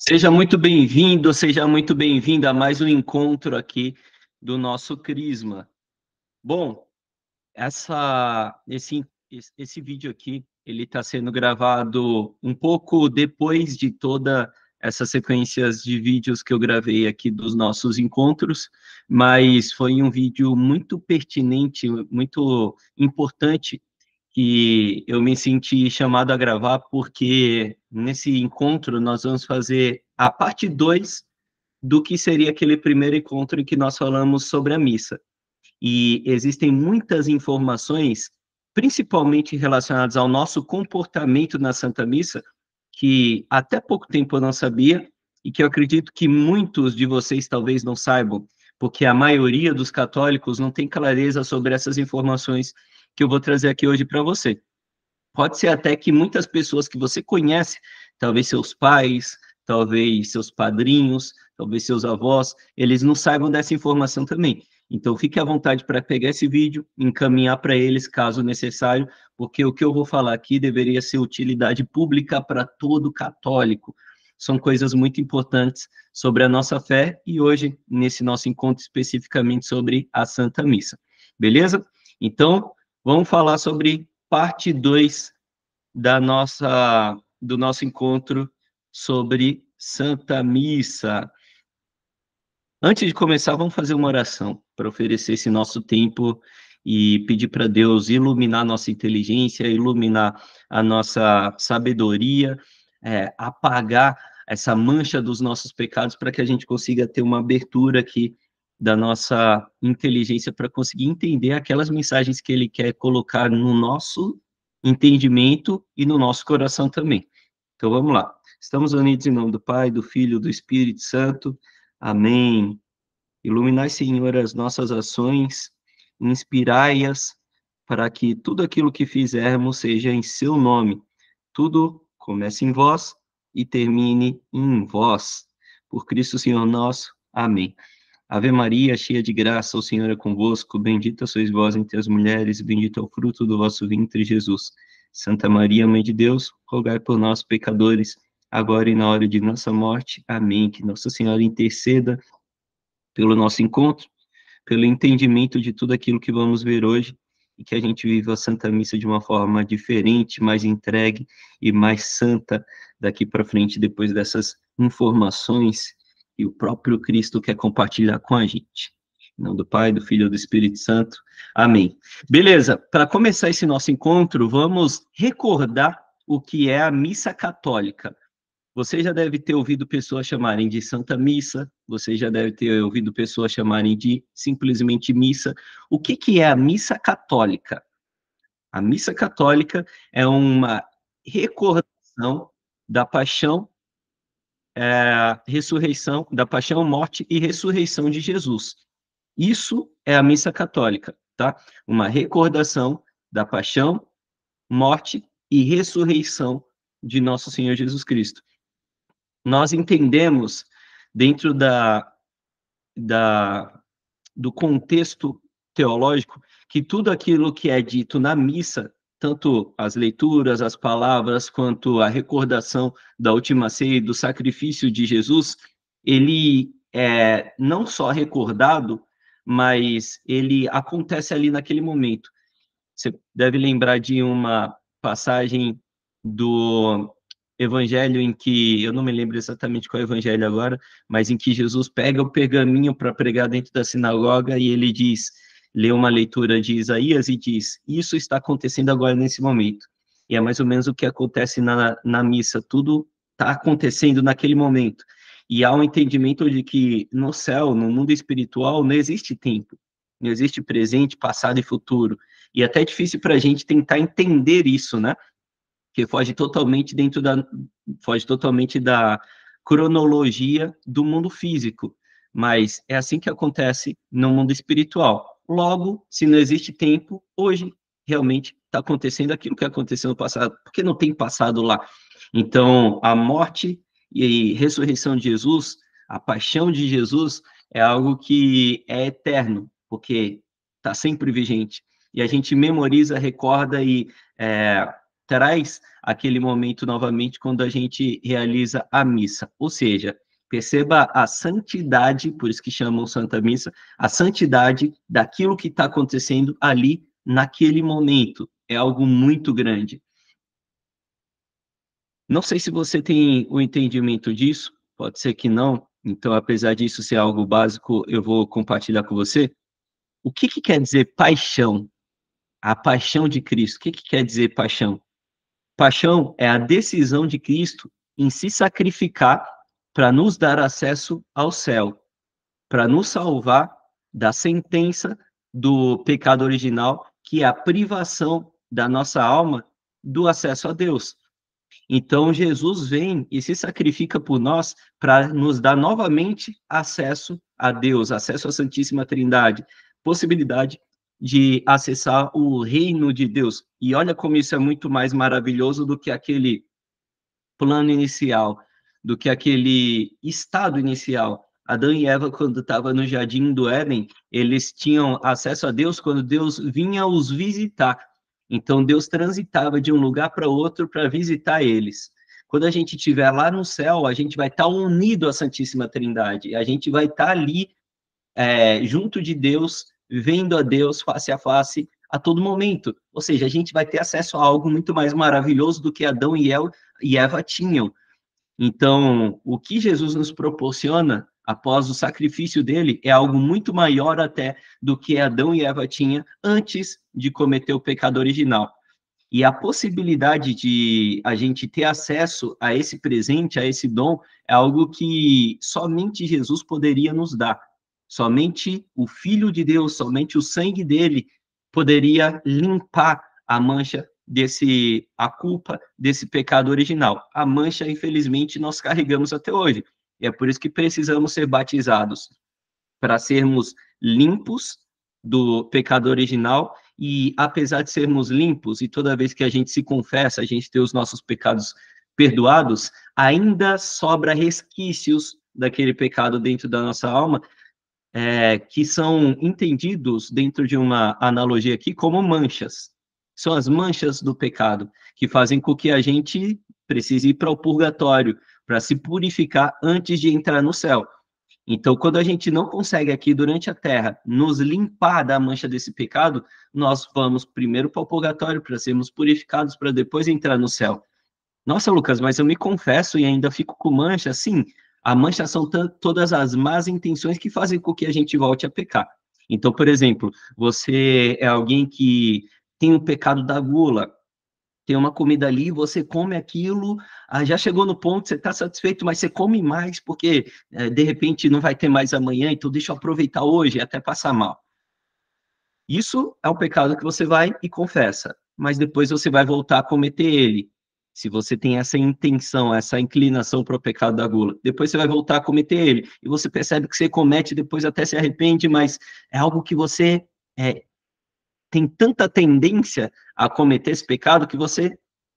Seja muito bem-vindo, seja muito bem-vinda a mais um encontro aqui do nosso Crisma. Bom, esse vídeo aqui, ele está sendo gravado um pouco depois de toda essas sequências de vídeos que eu gravei aqui dos nossos encontros, mas foi um vídeo muito pertinente, muito importante, que eu me senti chamado a gravar, porque nesse encontro nós vamos fazer a parte 2 do que seria aquele primeiro encontro em que nós falamos sobre a missa. E existem muitas informações, principalmente relacionadas ao nosso comportamento na Santa Missa, que até pouco tempo eu não sabia, e que eu acredito que muitos de vocês talvez não saibam, porque a maioria dos católicos não tem clareza sobre essas informações que eu vou trazer aqui hoje para você. Pode ser até que muitas pessoas que você conhece, talvez seus pais, talvez seus padrinhos, talvez seus avós, eles não saibam dessa informação também. Então, fique à vontade para pegar esse vídeo, encaminhar para eles, caso necessário, porque o que eu vou falar aqui deveria ser utilidade pública para todo católico. São coisas muito importantes sobre a nossa fé e hoje, nesse nosso encontro, especificamente sobre a Santa Missa. Beleza? Então, vamos falar sobre parte 2 do nosso encontro sobre Santa Missa. Antes de começar, vamos fazer uma oração para oferecer esse nosso tempo e pedir para Deus iluminar a nossa inteligência, iluminar a nossa sabedoria, apagar essa mancha dos nossos pecados para que a gente consiga ter uma abertura aqui da nossa inteligência para conseguir entender aquelas mensagens que Ele quer colocar no nosso entendimento e no nosso coração também. Então vamos lá. Estamos unidos em nome do Pai, do Filho e do Espírito Santo. Amém. Iluminai, Senhor, as nossas ações, inspirai-as para que tudo aquilo que fizermos seja em seu nome. Tudo comece em vós e termine em vós. Por Cristo, Senhor nosso. Amém. Ave Maria, cheia de graça, o Senhor é convosco, bendita sois vós entre as mulheres, bendito é o fruto do vosso ventre, Jesus. Santa Maria, Mãe de Deus, rogai por nós, pecadores, agora e na hora de nossa morte. Amém. Que Nossa Senhora interceda pelo nosso encontro, pelo entendimento de tudo aquilo que vamos ver hoje, e que a gente viva a Santa Missa de uma forma diferente, mais entregue e mais santa daqui para frente, depois dessas informações que o próprio Cristo quer compartilhar com a gente. Em nome do Pai, do Filho e do Espírito Santo. Amém. Beleza, para começar esse nosso encontro, vamos recordar o que é a missa católica. Você já deve ter ouvido pessoas chamarem de Santa Missa, você já deve ter ouvido pessoas chamarem de simplesmente missa. O que é a missa católica? A missa católica é uma recordação da paixão, ressurreição, da paixão, morte e ressurreição de Jesus. Isso é a missa católica, tá? Uma recordação da paixão, morte e ressurreição de nosso Senhor Jesus Cristo. Nós entendemos, dentro do contexto teológico, que tudo aquilo que é dito na missa, tanto as leituras, as palavras, quanto a recordação da última ceia e do sacrifício de Jesus, ele é não só recordado, mas ele acontece ali naquele momento. Você deve lembrar de uma passagem do evangelho em que, eu não me lembro exatamente qual é o evangelho agora, mas em que Jesus pega o pergaminho para pregar dentro da sinagoga e ele diz, lê uma leitura de Isaías e diz, isso está acontecendo agora nesse momento. E é mais ou menos o que acontece na missa, tudo está acontecendo naquele momento. E há um entendimento de que no céu, no mundo espiritual, não existe tempo, não existe presente, passado e futuro. E até é difícil para a gente tentar entender isso, né? Que foge totalmente da cronologia do mundo físico, mas é assim que acontece no mundo espiritual. Logo, se não existe tempo, hoje realmente está acontecendo aquilo que aconteceu no passado, porque não tem passado lá. Então, a morte e ressurreição de Jesus, a paixão de Jesus, é algo que é eterno, porque está sempre vigente. E a gente memoriza, recorda e traz aquele momento novamente quando a gente realiza a missa. Ou seja, perceba a santidade, por isso que chamam Santa Missa, a santidade daquilo que está acontecendo ali naquele momento. É algo muito grande. Não sei se você tem o entendimento disso, pode ser que não. Então, apesar disso ser algo básico, eu vou compartilhar com você. O que que quer dizer paixão? A paixão de Cristo. O que que quer dizer paixão? Paixão é a decisão de Cristo em se sacrificar para nos dar acesso ao céu, para nos salvar da sentença do pecado original, que é a privação da nossa alma do acesso a Deus. Então, Jesus vem e se sacrifica por nós para nos dar novamente acesso a Deus, acesso à Santíssima Trindade, possibilidade de acessar o reino de Deus. E olha como isso é muito mais maravilhoso do que aquele plano inicial, do que aquele estado inicial. Adão e Eva, quando estavam no jardim do Éden, eles tinham acesso a Deus quando Deus vinha os visitar. Então, Deus transitava de um lugar para outro para visitar eles. Quando a gente estiver lá no céu, a gente vai estar unido à Santíssima Trindade. A gente vai estar ali, junto de Deus, vendo a Deus face a face a todo momento. Ou seja, a gente vai ter acesso a algo muito mais maravilhoso do que Adão e Eva tinham. Então, o que Jesus nos proporciona após o sacrifício dele é algo muito maior até do que Adão e Eva tinham antes de cometer o pecado original. E a possibilidade de a gente ter acesso a esse presente, a esse dom, é algo que somente Jesus poderia nos dar. Somente o Filho de Deus, somente o sangue dele poderia limpar a mancha a culpa desse pecado original. A mancha, infelizmente, nós carregamos até hoje. E é por isso que precisamos ser batizados, para sermos limpos do pecado original. E apesar de sermos limpos, e toda vez que a gente se confessa, a gente tem os nossos pecados perdoados, ainda sobra resquícios daquele pecado dentro da nossa alma, que são entendidos dentro de uma analogia aqui como manchas. São as manchas do pecado, que fazem com que a gente precise ir para o purgatório, para se purificar antes de entrar no céu. Então, quando a gente não consegue aqui durante a terra nos limpar da mancha desse pecado, nós vamos primeiro para o purgatório para sermos purificados, para depois entrar no céu. Nossa, Lucas, mas eu me confesso e ainda fico com mancha. Sim, a mancha são todas as más intenções que fazem com que a gente volte a pecar. Então, por exemplo, você é alguém que tem o pecado da gula, tem uma comida ali, você come aquilo, já chegou no ponto, você está satisfeito, mas você come mais, porque de repente não vai ter mais amanhã, então deixa eu aproveitar hoje até passar mal. Isso é um pecado que você vai e confessa, mas depois você vai voltar a cometer ele. Se você tem essa intenção, essa inclinação para o pecado da gula, depois você vai voltar a cometer ele. E você percebe que você comete, depois até se arrepende, mas é algo que você tem tanta tendência a cometer esse pecado que você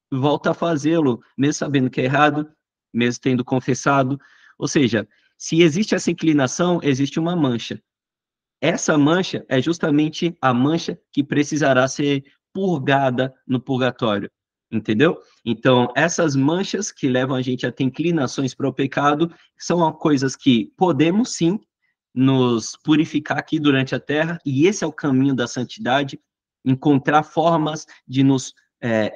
volta a fazê-lo, mesmo sabendo que é errado, mesmo tendo confessado. Ou seja, se existe essa inclinação, existe uma mancha. Essa mancha é justamente a mancha que precisará ser purgada no purgatório, entendeu? Então, essas manchas que levam a gente a ter inclinações para o pecado são coisas que podemos, sim, nos purificar aqui durante a terra, e esse é o caminho da santidade, encontrar formas de nos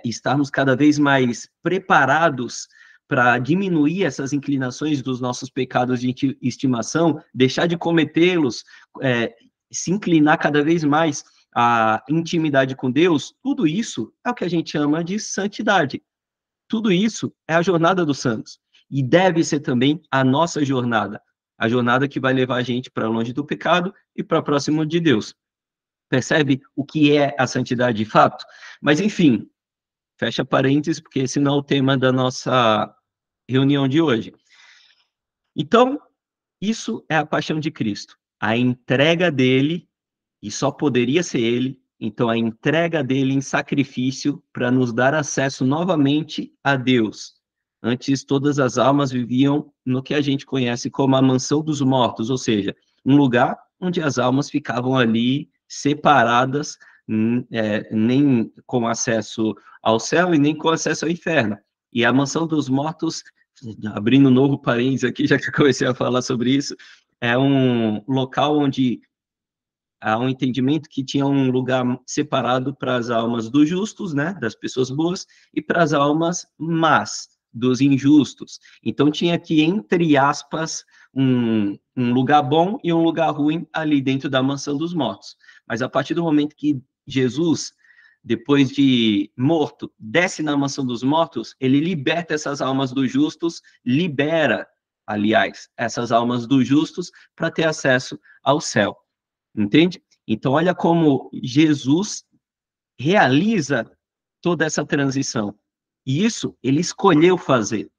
estarmos cada vez mais preparados para diminuir essas inclinações dos nossos pecados de estimação, deixar de cometê-los, se inclinar cada vez mais à intimidade com Deus. Tudo isso é o que a gente chama de santidade. Tudo isso é a jornada dos santos. E deve ser também a nossa jornada. A jornada que vai levar a gente para longe do pecado e para próximo de Deus. Percebe o que é a santidade de fato? Mas, enfim, fecha parênteses, porque esse não é o tema da nossa reunião de hoje. Então, isso é a paixão de Cristo. A entrega dele, e só poderia ser ele, então a entrega dele em sacrifício para nos dar acesso novamente a Deus. Antes, todas as almas viviam no que a gente conhece como a mansão dos mortos, ou seja, um lugar onde as almas ficavam ali separadas nem com acesso ao céu e nem com acesso ao inferno. E a mansão dos mortos, abrindo um novo parênteses aqui, já que eu comecei a falar sobre isso, é um local onde há um entendimento que tinha um lugar separado para as almas dos justos, né, das pessoas boas, e para as almas más, dos injustos. Então tinha que, entre aspas, um lugar bom e um lugar ruim ali dentro da mansão dos mortos. Mas a partir do momento que Jesus, depois de morto, desce na mansão dos mortos, ele liberta essas almas dos justos, libera, aliás, essas almas dos justos para ter acesso ao céu. Entende? Então, olha como Jesus realiza toda essa transição. E isso ele escolheu fazer,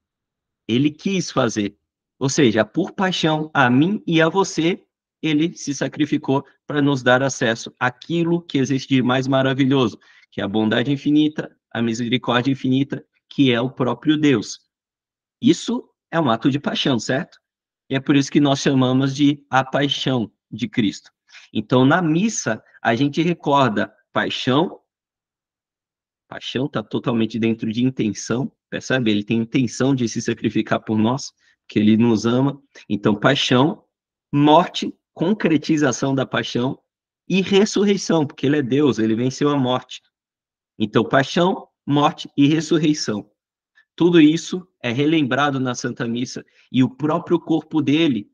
ele quis fazer. Ou seja, por paixão a mim e a você, ele se sacrificou para nos dar acesso àquilo que existe de mais maravilhoso, que é a bondade infinita, a misericórdia infinita, que é o próprio Deus. Isso é um ato de paixão, certo? E é por isso que nós chamamos de a paixão de Cristo. Então, na missa, a gente recorda paixão está totalmente dentro de intenção, percebe? Ele tem intenção de se sacrificar por nós, que ele nos ama. Então, paixão, morte, concretização da paixão e ressurreição, porque ele é Deus, ele venceu a morte. Então, paixão, morte e ressurreição. Tudo isso é relembrado na Santa Missa e o próprio corpo dele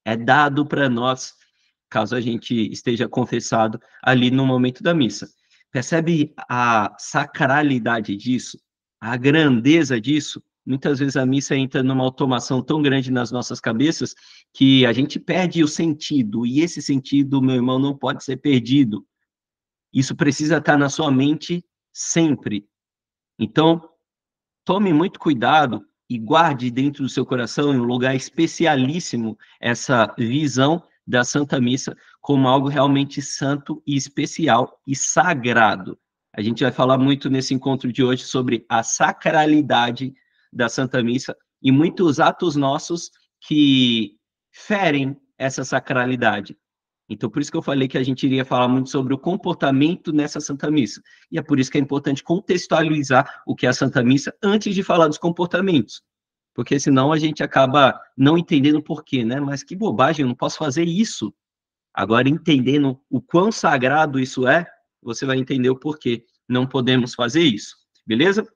é dado para nós, caso a gente esteja confessado ali no momento da missa. Percebe a sacralidade disso? A grandeza disso? Muitas vezes a missa entra numa automação tão grande nas nossas cabeças que a gente perde o sentido, e esse sentido, meu irmão, não pode ser perdido. Isso precisa estar na sua mente sempre. Então, tome muito cuidado e guarde dentro do seu coração, em um lugar especialíssimo, essa visão da Santa Missa como algo realmente santo e especial e sagrado. A gente vai falar muito nesse encontro de hoje sobre a sacralidade da Santa Missa e muitos atos nossos que ferem essa sacralidade. Então, por isso que eu falei que a gente iria falar muito sobre o comportamento nessa Santa Missa. E é por isso que é importante contextualizar o que é a Santa Missa antes de falar dos comportamentos. Porque senão a gente acaba não entendendo o porquê, né? Mas que bobagem, eu não posso fazer isso. Agora, entendendo o quão sagrado isso é, você vai entender o porquê não podemos fazer isso. Beleza?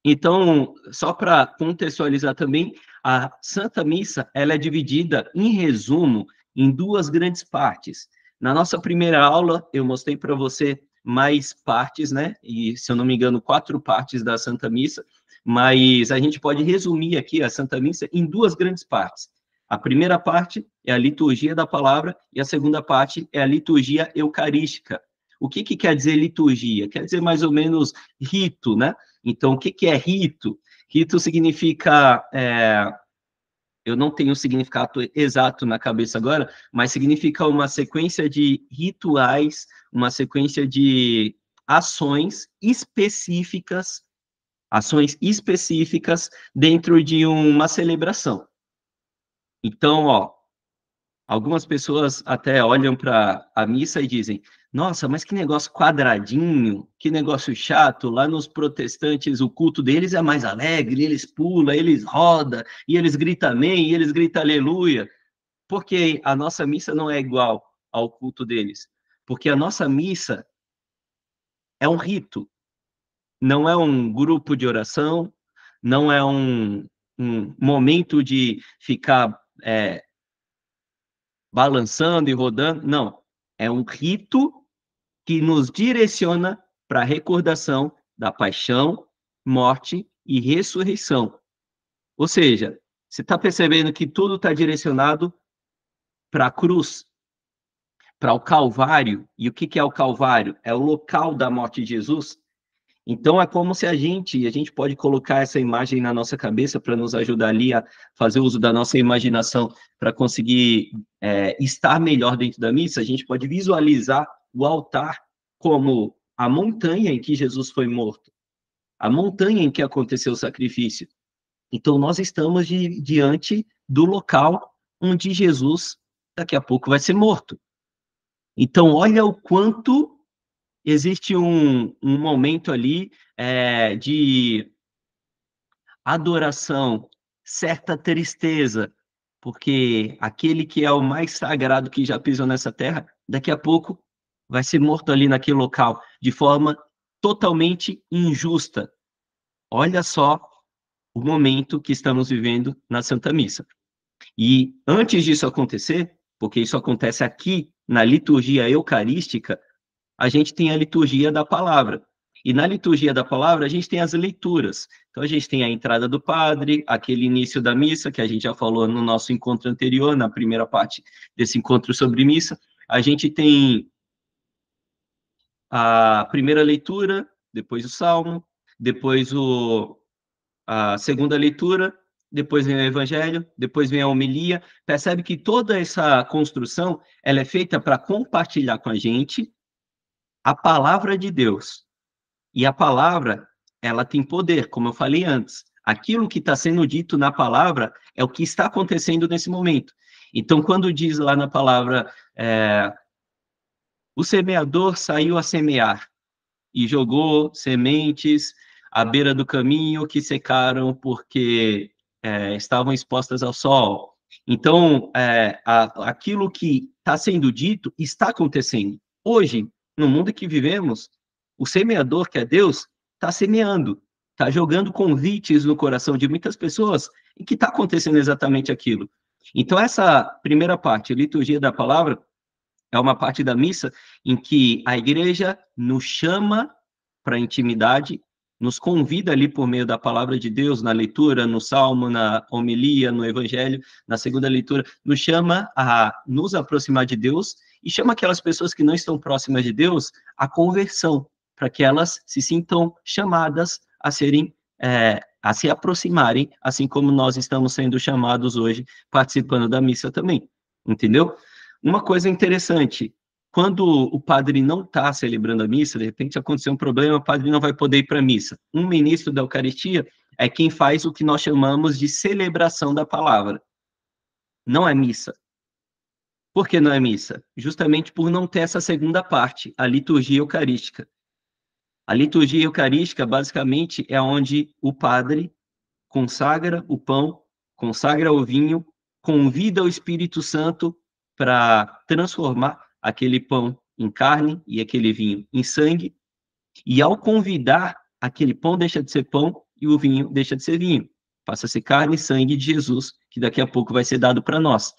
Então, só para contextualizar também, a Santa Missa, ela é dividida, em resumo, em duas grandes partes. Na nossa primeira aula, eu mostrei para você mais partes, né? E, se eu não me engano, 4 partes da Santa Missa, mas a gente pode resumir aqui a Santa Missa em duas grandes partes. A primeira parte é a liturgia da palavra e a segunda parte é a liturgia eucarística. O que quer dizer liturgia? Quer dizer mais ou menos rito, né? Então, o que é rito? Rito significa, eu não tenho o significado exato na cabeça agora, mas significa uma sequência de rituais, uma sequência de ações específicas dentro de uma celebração. Então, ó, algumas pessoas até olham para a missa e dizem: nossa, mas que negócio quadradinho, que negócio chato. Lá nos protestantes, o culto deles é mais alegre, eles pulam, eles rodam, e eles gritam amém, e eles gritam aleluia. Porque a nossa missa não é igual ao culto deles. Porque a nossa missa é um rito, não é um grupo de oração, não é um momento de ficar balançando e rodando, não. É um rito que nos direciona para a recordação da paixão, morte e ressurreição. Ou seja, você está percebendo que tudo está direcionado para a cruz, para o Calvário. E o que é o Calvário? É o local da morte de Jesus. Então, é como se a gente pode colocar essa imagem na nossa cabeça para nos ajudar ali a fazer uso da nossa imaginação para conseguir estar melhor dentro da missa. A gente pode visualizar o altar como a montanha em que Jesus foi morto, a montanha em que aconteceu o sacrifício. Então, nós estamos diante do local onde Jesus, daqui a pouco, vai ser morto. Então, olha o quanto existe um momento ali de adoração, certa tristeza, porque aquele que é o mais sagrado que já pisou nessa terra, daqui a pouco vai ser morto ali naquele local, de forma totalmente injusta. Olha só o momento que estamos vivendo na Santa Missa. E antes disso acontecer, porque isso acontece aqui na liturgia eucarística, a gente tem a liturgia da palavra. E na liturgia da palavra, a gente tem as leituras. Então, a gente tem a entrada do padre, aquele início da missa, que a gente já falou no nosso encontro anterior, na primeira parte desse encontro sobre missa. A gente tem a primeira leitura, depois o salmo, depois a segunda leitura, depois vem o evangelho, depois vem a homilia. Percebe que toda essa construção ela é feita para compartilhar com a gente a palavra de Deus. E a palavra, ela tem poder, como eu falei antes. Aquilo que está sendo dito na palavra é o que está acontecendo nesse momento. Então, quando diz lá na palavra, o semeador saiu a semear e jogou sementes à beira do caminho que secaram porque estavam expostas ao sol. Então, aquilo que está sendo dito está acontecendo. Hoje, no mundo que vivemos, o semeador, que é Deus, está semeando, está jogando convites no coração de muitas pessoas e que está acontecendo exatamente aquilo. Então, essa primeira parte, a liturgia da palavra, é uma parte da missa em que a igreja nos chama para a intimidade, nos convida ali por meio da palavra de Deus, na leitura, no salmo, na homilia, no evangelho, na segunda leitura, nos chama a nos aproximar de Deus e chama aquelas pessoas que não estão próximas de Deus à conversão, para que elas se sintam chamadas a serem, a se aproximarem, assim como nós estamos sendo chamados hoje, participando da missa também, entendeu? Uma coisa interessante, quando o padre não está celebrando a missa, de repente aconteceu um problema, o padre não vai poder ir para a missa. Um ministro da Eucaristia é quem faz o que nós chamamos de celebração da palavra. Não é missa. Por que não é missa? Justamente por não ter essa segunda parte, a liturgia eucarística. A liturgia eucarística, basicamente, é onde o padre consagra o pão, consagra o vinho, convida o Espírito Santo para transformar aquele pão em carne e aquele vinho em sangue, e ao convidar, aquele pão deixa de ser pão e o vinho deixa de ser vinho. Passa a ser carne e sangue de Jesus, que daqui a pouco vai ser dado para nós.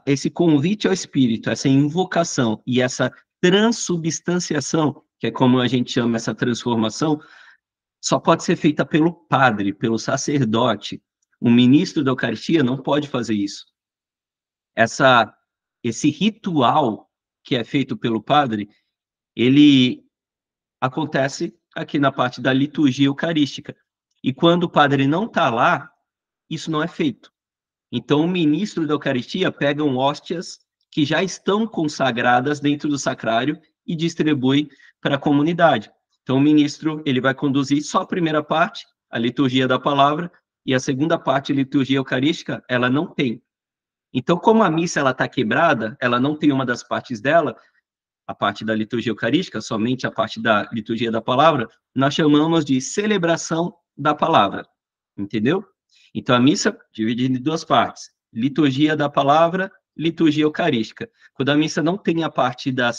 Esse convite ao Espírito, essa invocação e essa transubstanciação, que é como a gente chama essa transformação, só pode ser feita pelo padre, pelo sacerdote. O ministro da Eucaristia não pode fazer isso. Esse ritual que é feito pelo padre, ele acontece aqui na parte da liturgia eucarística. E quando o padre não está lá, isso não é feito. Então, o ministro da Eucaristia pega hóstias que já estão consagradas dentro do sacrário e distribui para a comunidade. Então, o ministro ele vai conduzir só a primeira parte, a liturgia da palavra, e a segunda parte, a liturgia eucarística, ela não tem. Então, como a missa está quebrada, ela não tem uma das partes dela, a parte da liturgia eucarística, somente a parte da liturgia da palavra, nós chamamos de celebração da palavra, entendeu? Então, a missa dividida em duas partes, liturgia da palavra, liturgia eucarística. Quando a missa não tem a parte da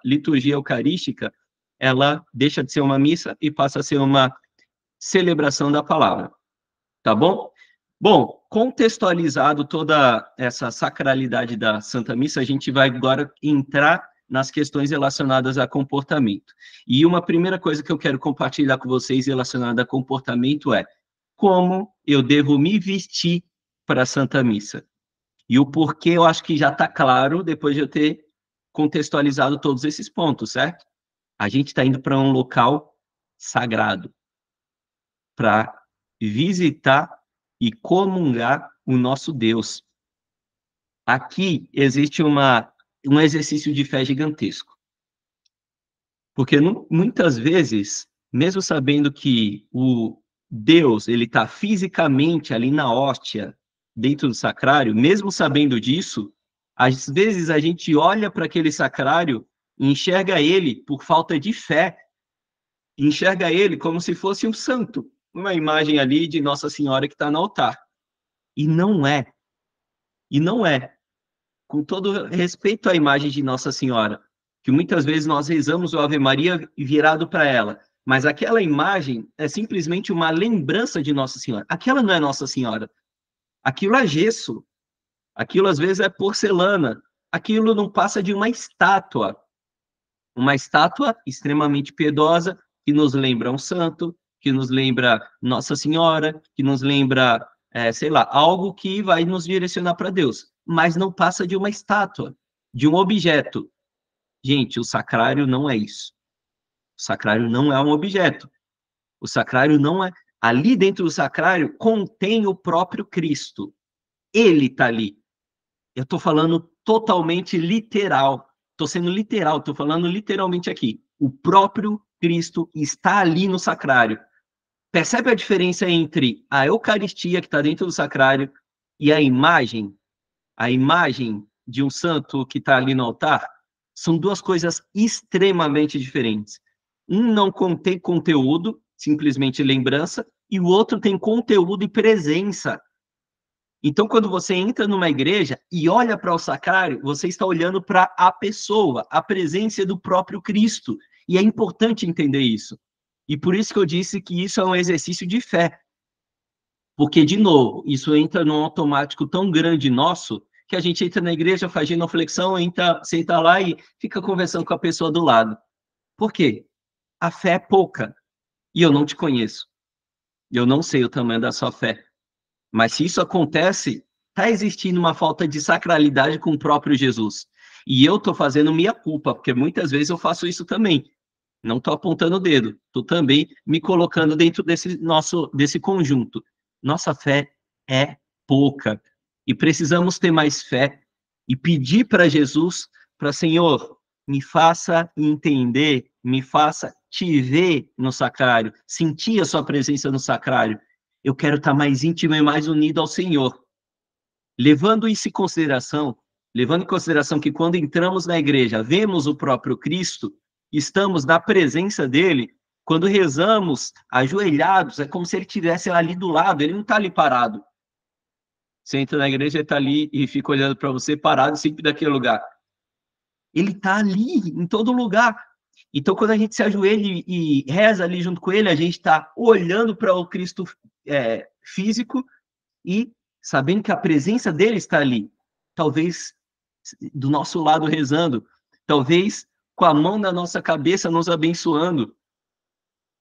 liturgia eucarística, ela deixa de ser uma missa e passa a ser uma celebração da palavra, tá bom? Bom, contextualizado toda essa sacralidade da Santa Missa, a gente vai agora entrar nas questões relacionadas a comportamento. E uma primeira coisa que eu quero compartilhar com vocês relacionada a comportamento é como eu devo me vestir para a Santa Missa. E o porquê eu acho que já está claro depois de eu ter contextualizado todos esses pontos, certo? A gente está indo para um local sagrado, para visitar e comungar o nosso Deus. Aqui existe um exercício de fé gigantesco. Porque muitas vezes, mesmo sabendo que o Deus ele está fisicamente ali na hóstia, dentro do sacrário, mesmo sabendo disso, às vezes a gente olha para aquele sacrário enxerga ele por falta de fé, enxerga ele como se fosse um santo, uma imagem ali de Nossa Senhora que está no altar. E não é. E não é. Com todo respeito à imagem de Nossa Senhora, que muitas vezes nós rezamos o Ave Maria virado para ela, mas aquela imagem é simplesmente uma lembrança de Nossa Senhora. Aquela não é Nossa Senhora. Aquilo é gesso. Aquilo às vezes é porcelana. Aquilo não passa de uma estátua. Uma estátua extremamente piedosa, que nos lembra um santo, que nos lembra Nossa Senhora, que nos lembra, sei lá, algo que vai nos direcionar para Deus. Mas não passa de uma estátua, de um objeto. Gente, o sacrário não é isso. O sacrário não é um objeto. O sacrário não é. Ali dentro do sacrário contém o próprio Cristo. Ele está ali. Eu estou falando totalmente literal. Estou sendo literal, estou falando literalmente aqui. O próprio Cristo está ali no sacrário. Percebe a diferença entre a Eucaristia, que está dentro do sacrário, e a imagem de um santo que está ali no altar? São duas coisas extremamente diferentes. Um não contém conteúdo, simplesmente lembrança, e o outro tem conteúdo e presença. Então, quando você entra numa igreja e olha para o sacrário, você está olhando para a pessoa, a presença do próprio Cristo. E é importante entender isso. E por isso que eu disse que isso é um exercício de fé. Porque, de novo, isso entra num automático tão grande nosso, que a gente entra na igreja, faz genuflexão, entra, senta lá e fica conversando com a pessoa do lado. Por quê? A fé é pouca. E eu não te conheço. Eu não sei o tamanho da sua fé. Mas se isso acontece, está existindo uma falta de sacralidade com o próprio Jesus. E eu estou fazendo minha culpa, porque muitas vezes eu faço isso também. Não estou apontando o dedo, estou também me colocando dentro desse conjunto. Nossa fé é pouca. E precisamos ter mais fé e pedir para Jesus, para Senhor, me faça entender, me faça te ver no sacrário, sentir a sua presença no sacrário. Eu quero estar mais íntimo e mais unido ao Senhor. Levando isso em consideração, levando em consideração que quando entramos na igreja, vemos o próprio Cristo, estamos na presença dele, quando rezamos ajoelhados, é como se ele estivesse ali do lado, ele não está ali parado. Você entra na igreja, ele está ali e fica olhando para você parado, sempre daquele lugar. Ele está ali, em todo lugar. Então, quando a gente se ajoelha e reza ali junto com ele, a gente está olhando para o Cristo físico e sabendo que a presença dele está ali. Talvez do nosso lado rezando, talvez com a mão na nossa cabeça nos abençoando.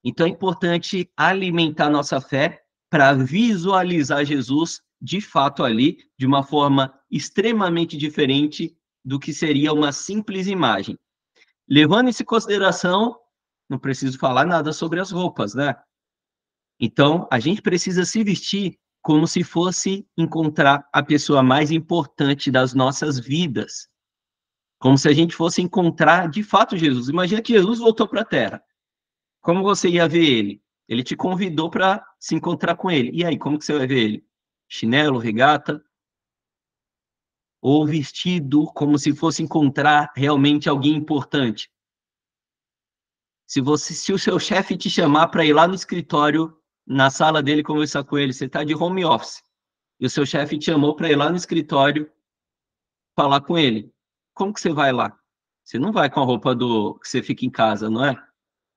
Então é importante alimentar nossa fé para visualizar Jesus de fato ali, de uma forma extremamente diferente do que seria uma simples imagem. Levando isso em consideração, não preciso falar nada sobre as roupas, né? Então, a gente precisa se vestir como se fosse encontrar a pessoa mais importante das nossas vidas. Como se a gente fosse encontrar, de fato, Jesus. Imagina que Jesus voltou para a Terra. Como você ia ver ele? Ele te convidou para se encontrar com ele. E aí, como que você vai ver ele? Chinelo, regata? Ou vestido como se fosse encontrar realmente alguém importante? Se o seu chefe te chamar para ir lá no escritório, na sala dele, conversar com ele, você está de home office, e o seu chefe te chamou para ir lá no escritório falar com ele, como que você vai lá? Você não vai com a roupa que você fica em casa, não é?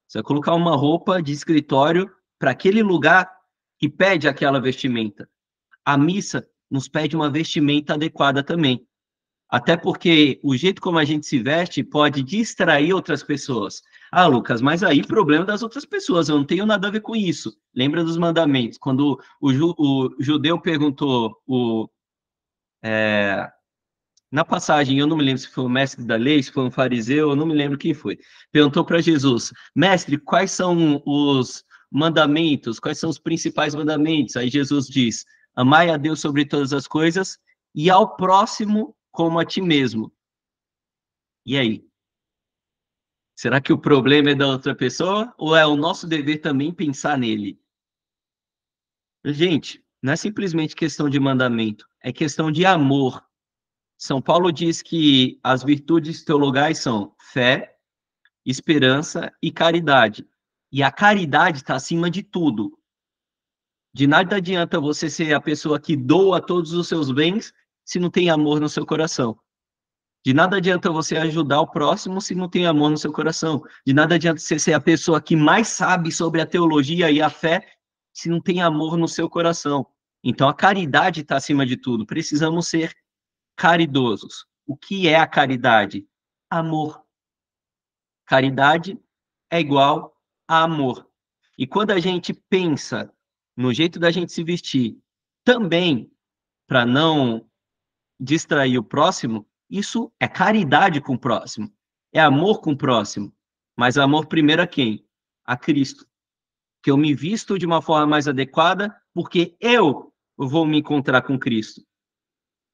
Você vai colocar uma roupa de escritório para aquele lugar que pede aquela vestimenta. A missa nos pede uma vestimenta adequada também. Até porque o jeito como a gente se veste pode distrair outras pessoas. Ah, Lucas, mas aí problema das outras pessoas, eu não tenho nada a ver com isso. Lembra dos mandamentos? Quando o judeu perguntou, na passagem, eu não me lembro se foi o mestre da lei, se foi um fariseu, eu não me lembro quem foi. Perguntou para Jesus, mestre, quais são os mandamentos, quais são os principais mandamentos? Aí Jesus diz, amai a Deus sobre todas as coisas e ao próximo como a ti mesmo. E aí? Será que o problema é da outra pessoa ou é o nosso dever também pensar nele? Gente, não é simplesmente questão de mandamento, é questão de amor. São Paulo diz que as virtudes teologais são fé, esperança e caridade. E a caridade está acima de tudo. De nada adianta você ser a pessoa que doa todos os seus bens se não tem amor no seu coração. De nada adianta você ajudar o próximo se não tem amor no seu coração. De nada adianta você ser a pessoa que mais sabe sobre a teologia e a fé se não tem amor no seu coração. Então a caridade está acima de tudo. Precisamos ser caridosos. O que é a caridade? Amor. Caridade é igual a amor. E quando a gente pensa no jeito da gente se vestir, também para não distrair o próximo, isso é caridade com o próximo, é amor com o próximo. Mas amor primeiro a quem? A Cristo. Que eu me visto de uma forma mais adequada, porque eu vou me encontrar com Cristo.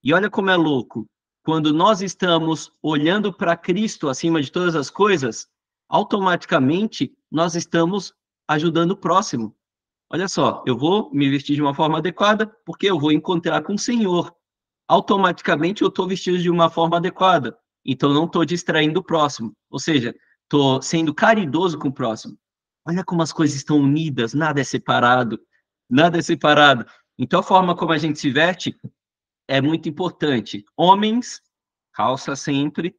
E olha como é louco. Quando nós estamos olhando para Cristo acima de todas as coisas, automaticamente nós estamos ajudando o próximo. Olha só, eu vou me vestir de uma forma adequada porque eu vou encontrar com o Senhor. Automaticamente eu estou vestido de uma forma adequada. Então não estou distraindo o próximo. Ou seja, estou sendo caridoso com o próximo. Olha como as coisas estão unidas, nada é separado. Nada é separado. Então a forma como a gente se veste é muito importante. Homens, calça sempre,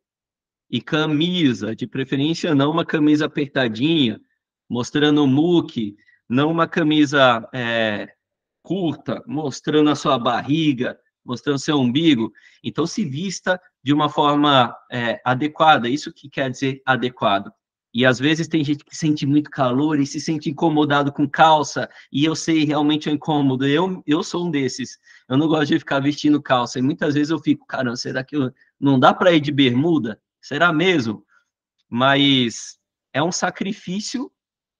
e camisa, de preferência não uma camisa apertadinha, mostrando o muque, não uma camisa curta, mostrando a sua barriga, mostrando seu umbigo. Então, se vista de uma forma adequada. Isso que quer dizer adequado. E, às vezes, tem gente que sente muito calor e se sente incomodado com calça, e eu sei, realmente é incômodo. Eu sou um desses. Eu não gosto de ficar vestindo calça. E, muitas vezes, eu fico, caramba, será que não dá para ir de bermuda? Será mesmo? Mas é um sacrifício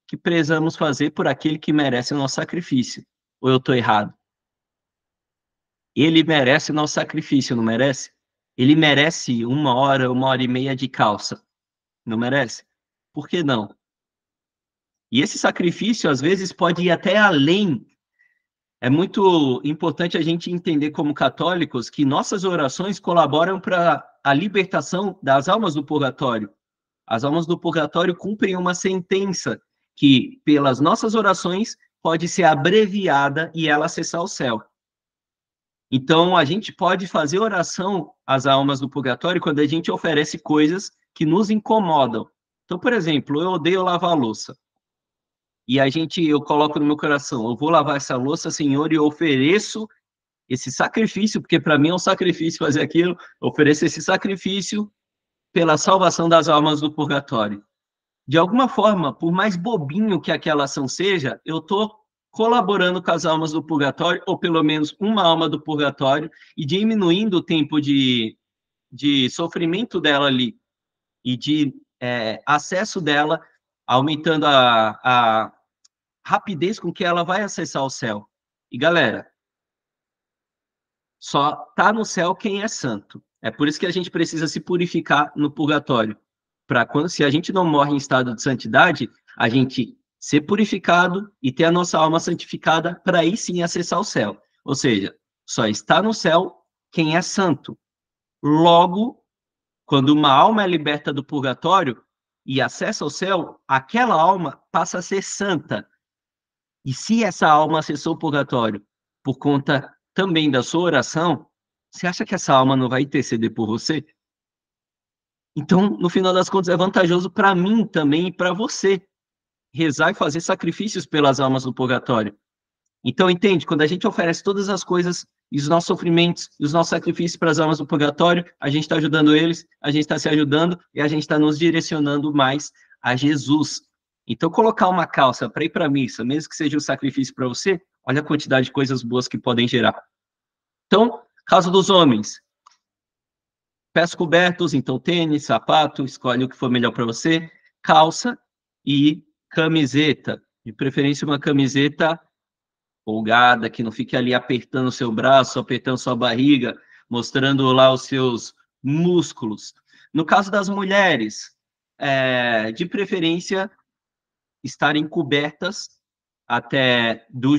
que precisamos fazer por aquele que merece o nosso sacrifício. Ou eu estou errado? Ele merece o nosso sacrifício, não merece? Ele merece 1 hora e meia de calça. Não merece? Por que não? E esse sacrifício, às vezes, pode ir até além. É muito importante a gente entender, como católicos, que nossas orações colaboram para a libertação das almas do purgatório. As almas do purgatório cumprem uma sentença que, pelas nossas orações, pode ser abreviada e ela acessar o céu. Então, a gente pode fazer oração às almas do purgatório quando a gente oferece coisas que nos incomodam. Então, por exemplo, eu odeio lavar louça. E eu coloco no meu coração, eu vou lavar essa louça, Senhor, e eu ofereço esse sacrifício, porque para mim é um sacrifício fazer aquilo, eu ofereço esse sacrifício pela salvação das almas do purgatório. De alguma forma, por mais bobinho que aquela ação seja, eu estou colaborando com as almas do purgatório, ou pelo menos uma alma do purgatório, e diminuindo o tempo de sofrimento dela ali, e de acesso dela, aumentando a rapidez com que ela vai acessar o céu. E, galera, só está no céu quem é santo. É por isso que a gente precisa se purificar no purgatório. Para quando, se a gente não morre em estado de santidade, a gente ser purificado e ter a nossa alma santificada para aí sim acessar o céu. Ou seja, só está no céu quem é santo. Logo, quando uma alma é liberta do purgatório e acessa o céu, aquela alma passa a ser santa. E se essa alma acessou o purgatório por conta também da sua oração, você acha que essa alma não vai interceder por você? Então, no final das contas, é vantajoso para mim também e para você rezar e fazer sacrifícios pelas almas do purgatório. Então, entende? Quando a gente oferece todas as coisas e os nossos sofrimentos e os nossos sacrifícios para as almas do purgatório, a gente está ajudando eles, a gente está se ajudando e a gente está nos direcionando mais a Jesus. Então, colocar uma calça para ir para a missa, mesmo que seja um sacrifício para você, olha a quantidade de coisas boas que podem gerar. Então, caso dos homens, pés cobertos, então tênis, sapato, escolhe o que for melhor para você, calça e camiseta, de preferência uma camiseta folgada, que não fique ali apertando o seu braço, apertando sua barriga, mostrando lá os seus músculos. No caso das mulheres, de preferência, estarem cobertas até o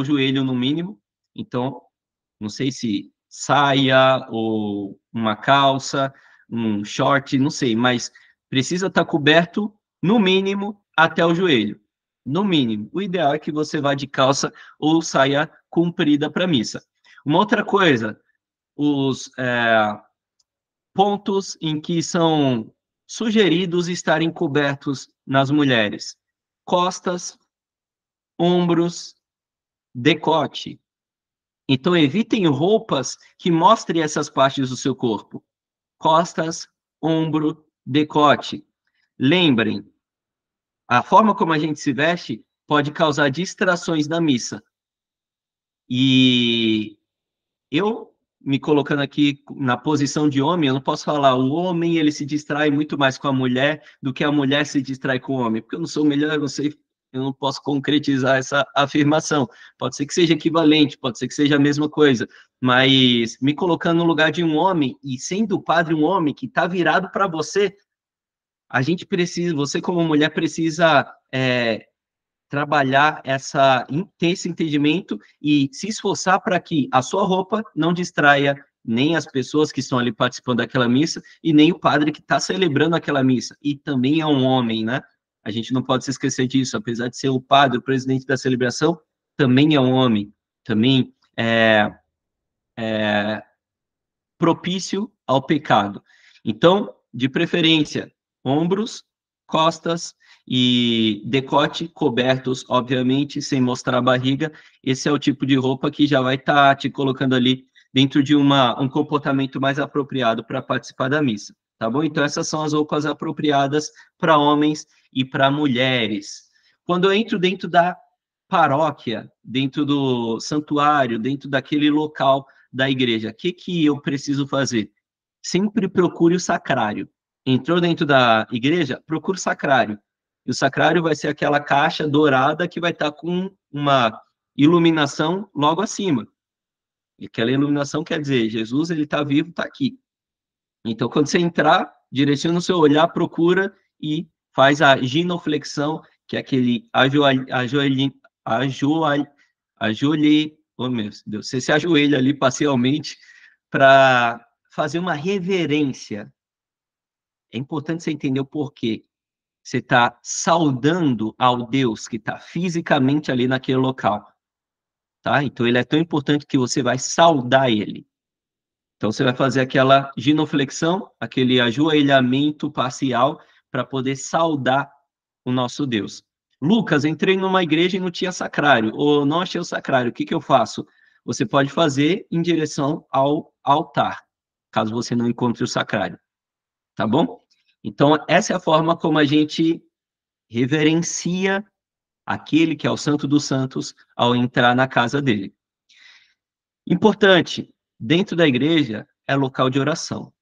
joelho no mínimo. Então, não sei se saia ou uma calça, um short, não sei, mas precisa estar coberto, no mínimo, até o joelho. No mínimo. O ideal é que você vá de calça ou saia comprida para a missa. Uma outra coisa, os pontos em que são sugeridos estarem cobertos nas mulheres: costas, ombros, decote. Então, evitem roupas que mostrem essas partes do seu corpo: costas, ombro, decote. Lembrem, a forma como a gente se veste pode causar distrações na missa. E eu, me colocando aqui na posição de homem, eu não posso falar, o homem ele se distrai muito mais com a mulher do que a mulher se distrai com o homem, porque eu não sou melhor, eu não sei, eu não posso concretizar essa afirmação. Pode ser que seja equivalente, pode ser que seja a mesma coisa, mas me colocando no lugar de um homem e sendo o padre um homem que está virado para você, a gente precisa, você como mulher precisa trabalhar ter esse entendimento e se esforçar para que a sua roupa não distraia nem as pessoas que estão ali participando daquela missa e nem o padre que está celebrando aquela missa. E também é um homem, né? A gente não pode se esquecer disso. Apesar de ser o padre, o presidente da celebração, também é um homem. Também é propício ao pecado. Então, de preferência, ombros, costas e decote cobertos, obviamente, sem mostrar a barriga. Esse é o tipo de roupa que já vai estar te colocando ali dentro de um comportamento mais apropriado para participar da missa, tá bom? Então, essas são as roupas apropriadas para homens e para mulheres. Quando eu entro dentro da paróquia, dentro do santuário, dentro daquele local da igreja, o que eu preciso fazer? Sempre procure o sacrário. Entrou dentro da igreja, procure o sacrário. E o sacrário vai ser aquela caixa dourada que vai estar com uma iluminação logo acima. E aquela iluminação quer dizer, Jesus, ele está vivo, está aqui. Então, quando você entrar, direciona o seu olhar, procura e faz a ginoflexão, que é aquele oh meu Deus, você se ajoelha ali parcialmente para fazer uma reverência. É importante você entender o porquê. Você está saudando ao Deus que está fisicamente ali naquele local, tá? Então, ele é tão importante que você vai saudar ele. Então, você vai fazer aquela ginoflexão, aquele ajoelhamento parcial para poder saudar o nosso Deus. Lucas, entrei numa igreja e não tinha sacrário, ou não achei o sacrário, o que eu faço? Você pode fazer em direção ao altar, caso você não encontre o sacrário, tá bom? Então, essa é a forma como a gente reverencia aquele que é o Santo dos Santos ao entrar na casa dele. Importante, dentro da igreja é local de oração.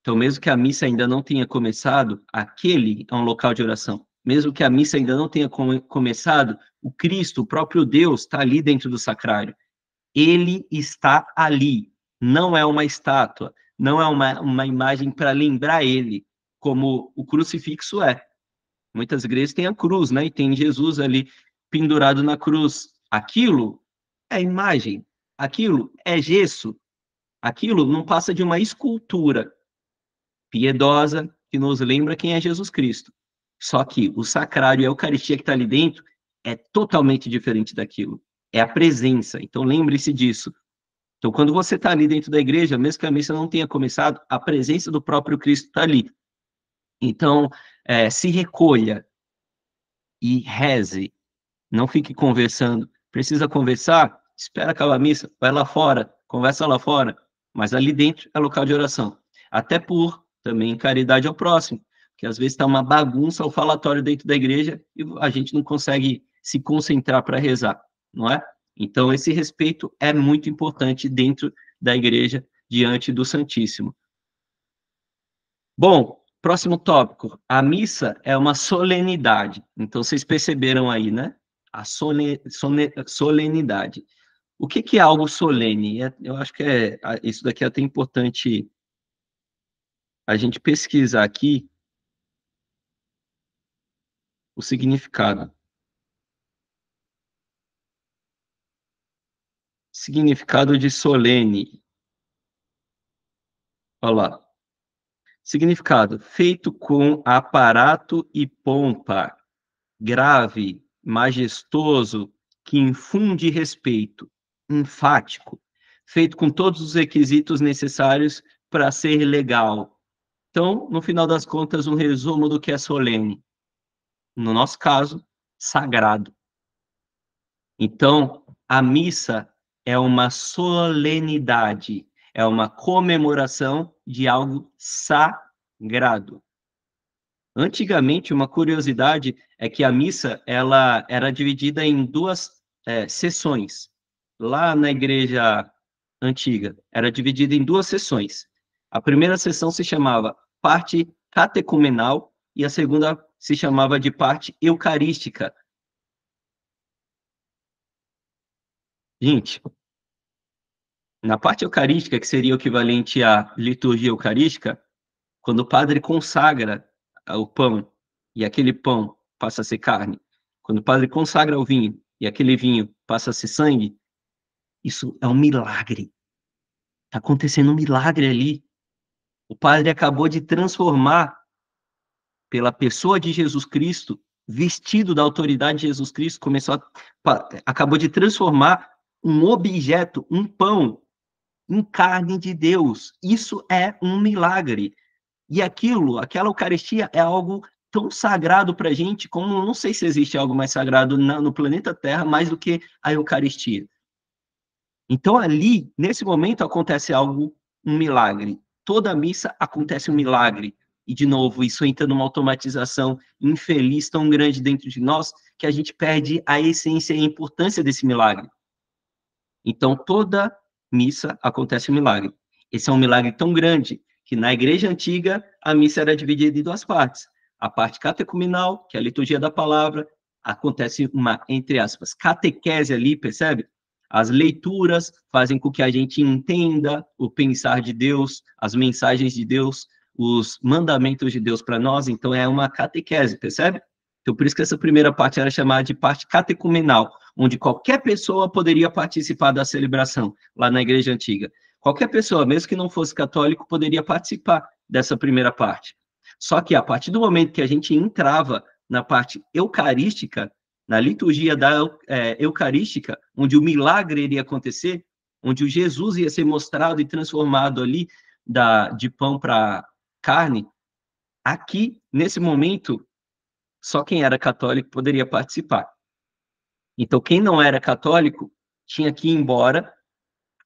Então, mesmo que a missa ainda não tenha começado, aquele é um local de oração. Mesmo que a missa ainda não tenha começado, o Cristo, o próprio Deus, está ali dentro do sacrário. Ele está ali. Não é uma estátua, não é uma imagem para lembrar ele, como o crucifixo é. Muitas igrejas têm a cruz, né? E tem Jesus ali pendurado na cruz. Aquilo é imagem, aquilo é gesso, aquilo não passa de uma escultura piedosa que nos lembra quem é Jesus Cristo. Só que o sacrário e a Eucaristia que está ali dentro é totalmente diferente daquilo. É a presença. Então lembre-se disso. Então, quando você está ali dentro da igreja, mesmo que a missa não tenha começado, a presença do próprio Cristo está ali. Então, se recolha e reze. Não fique conversando. Precisa conversar? Espera acabar a missa, vai lá fora, conversa lá fora. Mas ali dentro é local de oração. Até por também caridade ao próximo, que às vezes está uma bagunça o falatório dentro da igreja e a gente não consegue se concentrar para rezar, não é? Então, esse respeito é muito importante dentro da igreja, diante do Santíssimo. Bom, próximo tópico. A missa é uma solenidade. Então, vocês perceberam aí, né? A solenidade. O que é algo solene? Eu acho que isso daqui é até importante a gente pesquisar aqui o significado. Significado de solene. Olha lá. Significado: feito com aparato e pompa, grave, majestoso, que infunde respeito, enfático, feito com todos os requisitos necessários para ser legal. Então, no final das contas, um resumo do que é solene. No nosso caso, sagrado. Então, a missa é uma solenidade, é uma comemoração de algo sagrado. Antigamente, uma curiosidade é que a missa ela era dividida em duas sessões. Lá na igreja antiga, era dividida em duas sessões. A primeira sessão se chamava parte catecumenal e a segunda se chamava de parte eucarística. Gente, na parte eucarística, que seria o equivalente à liturgia eucarística, quando o padre consagra o pão e aquele pão passa a ser carne, quando o padre consagra o vinho e aquele vinho passa a ser sangue, isso é um milagre. Está acontecendo um milagre ali. O padre acabou de transformar, pela pessoa de Jesus Cristo, vestido da autoridade de Jesus Cristo, acabou de transformar um objeto, um pão, em carne de Deus. Isso é um milagre. E aquela Eucaristia é algo tão sagrado para a gente, como não sei se existe algo mais sagrado no planeta Terra, mais do que a Eucaristia. Então, ali, nesse momento, acontece algo, um milagre. Toda missa acontece um milagre. E, de novo, isso entra numa automatização infeliz tão grande dentro de nós, que a gente perde a essência e a importância desse milagre. Então, toda missa acontece um milagre. Esse é um milagre tão grande que na igreja antiga a missa era dividida em duas partes. A parte catecumenal, que é a liturgia da palavra, acontece uma, entre aspas, catequese ali, percebe? As leituras fazem com que a gente entenda o pensar de Deus, as mensagens de Deus, os mandamentos de Deus para nós, então é uma catequese, percebe? Então, por isso que essa primeira parte era chamada de parte catecumenal, onde qualquer pessoa poderia participar da celebração, lá na igreja antiga. Qualquer pessoa, mesmo que não fosse católico, poderia participar dessa primeira parte. Só que a partir do momento que a gente entrava na parte eucarística, na liturgia eucarística, onde o milagre iria acontecer, onde o Jesus ia ser mostrado e transformado ali de pão para carne, aqui, nesse momento, só quem era católico poderia participar. Então, quem não era católico tinha que ir embora.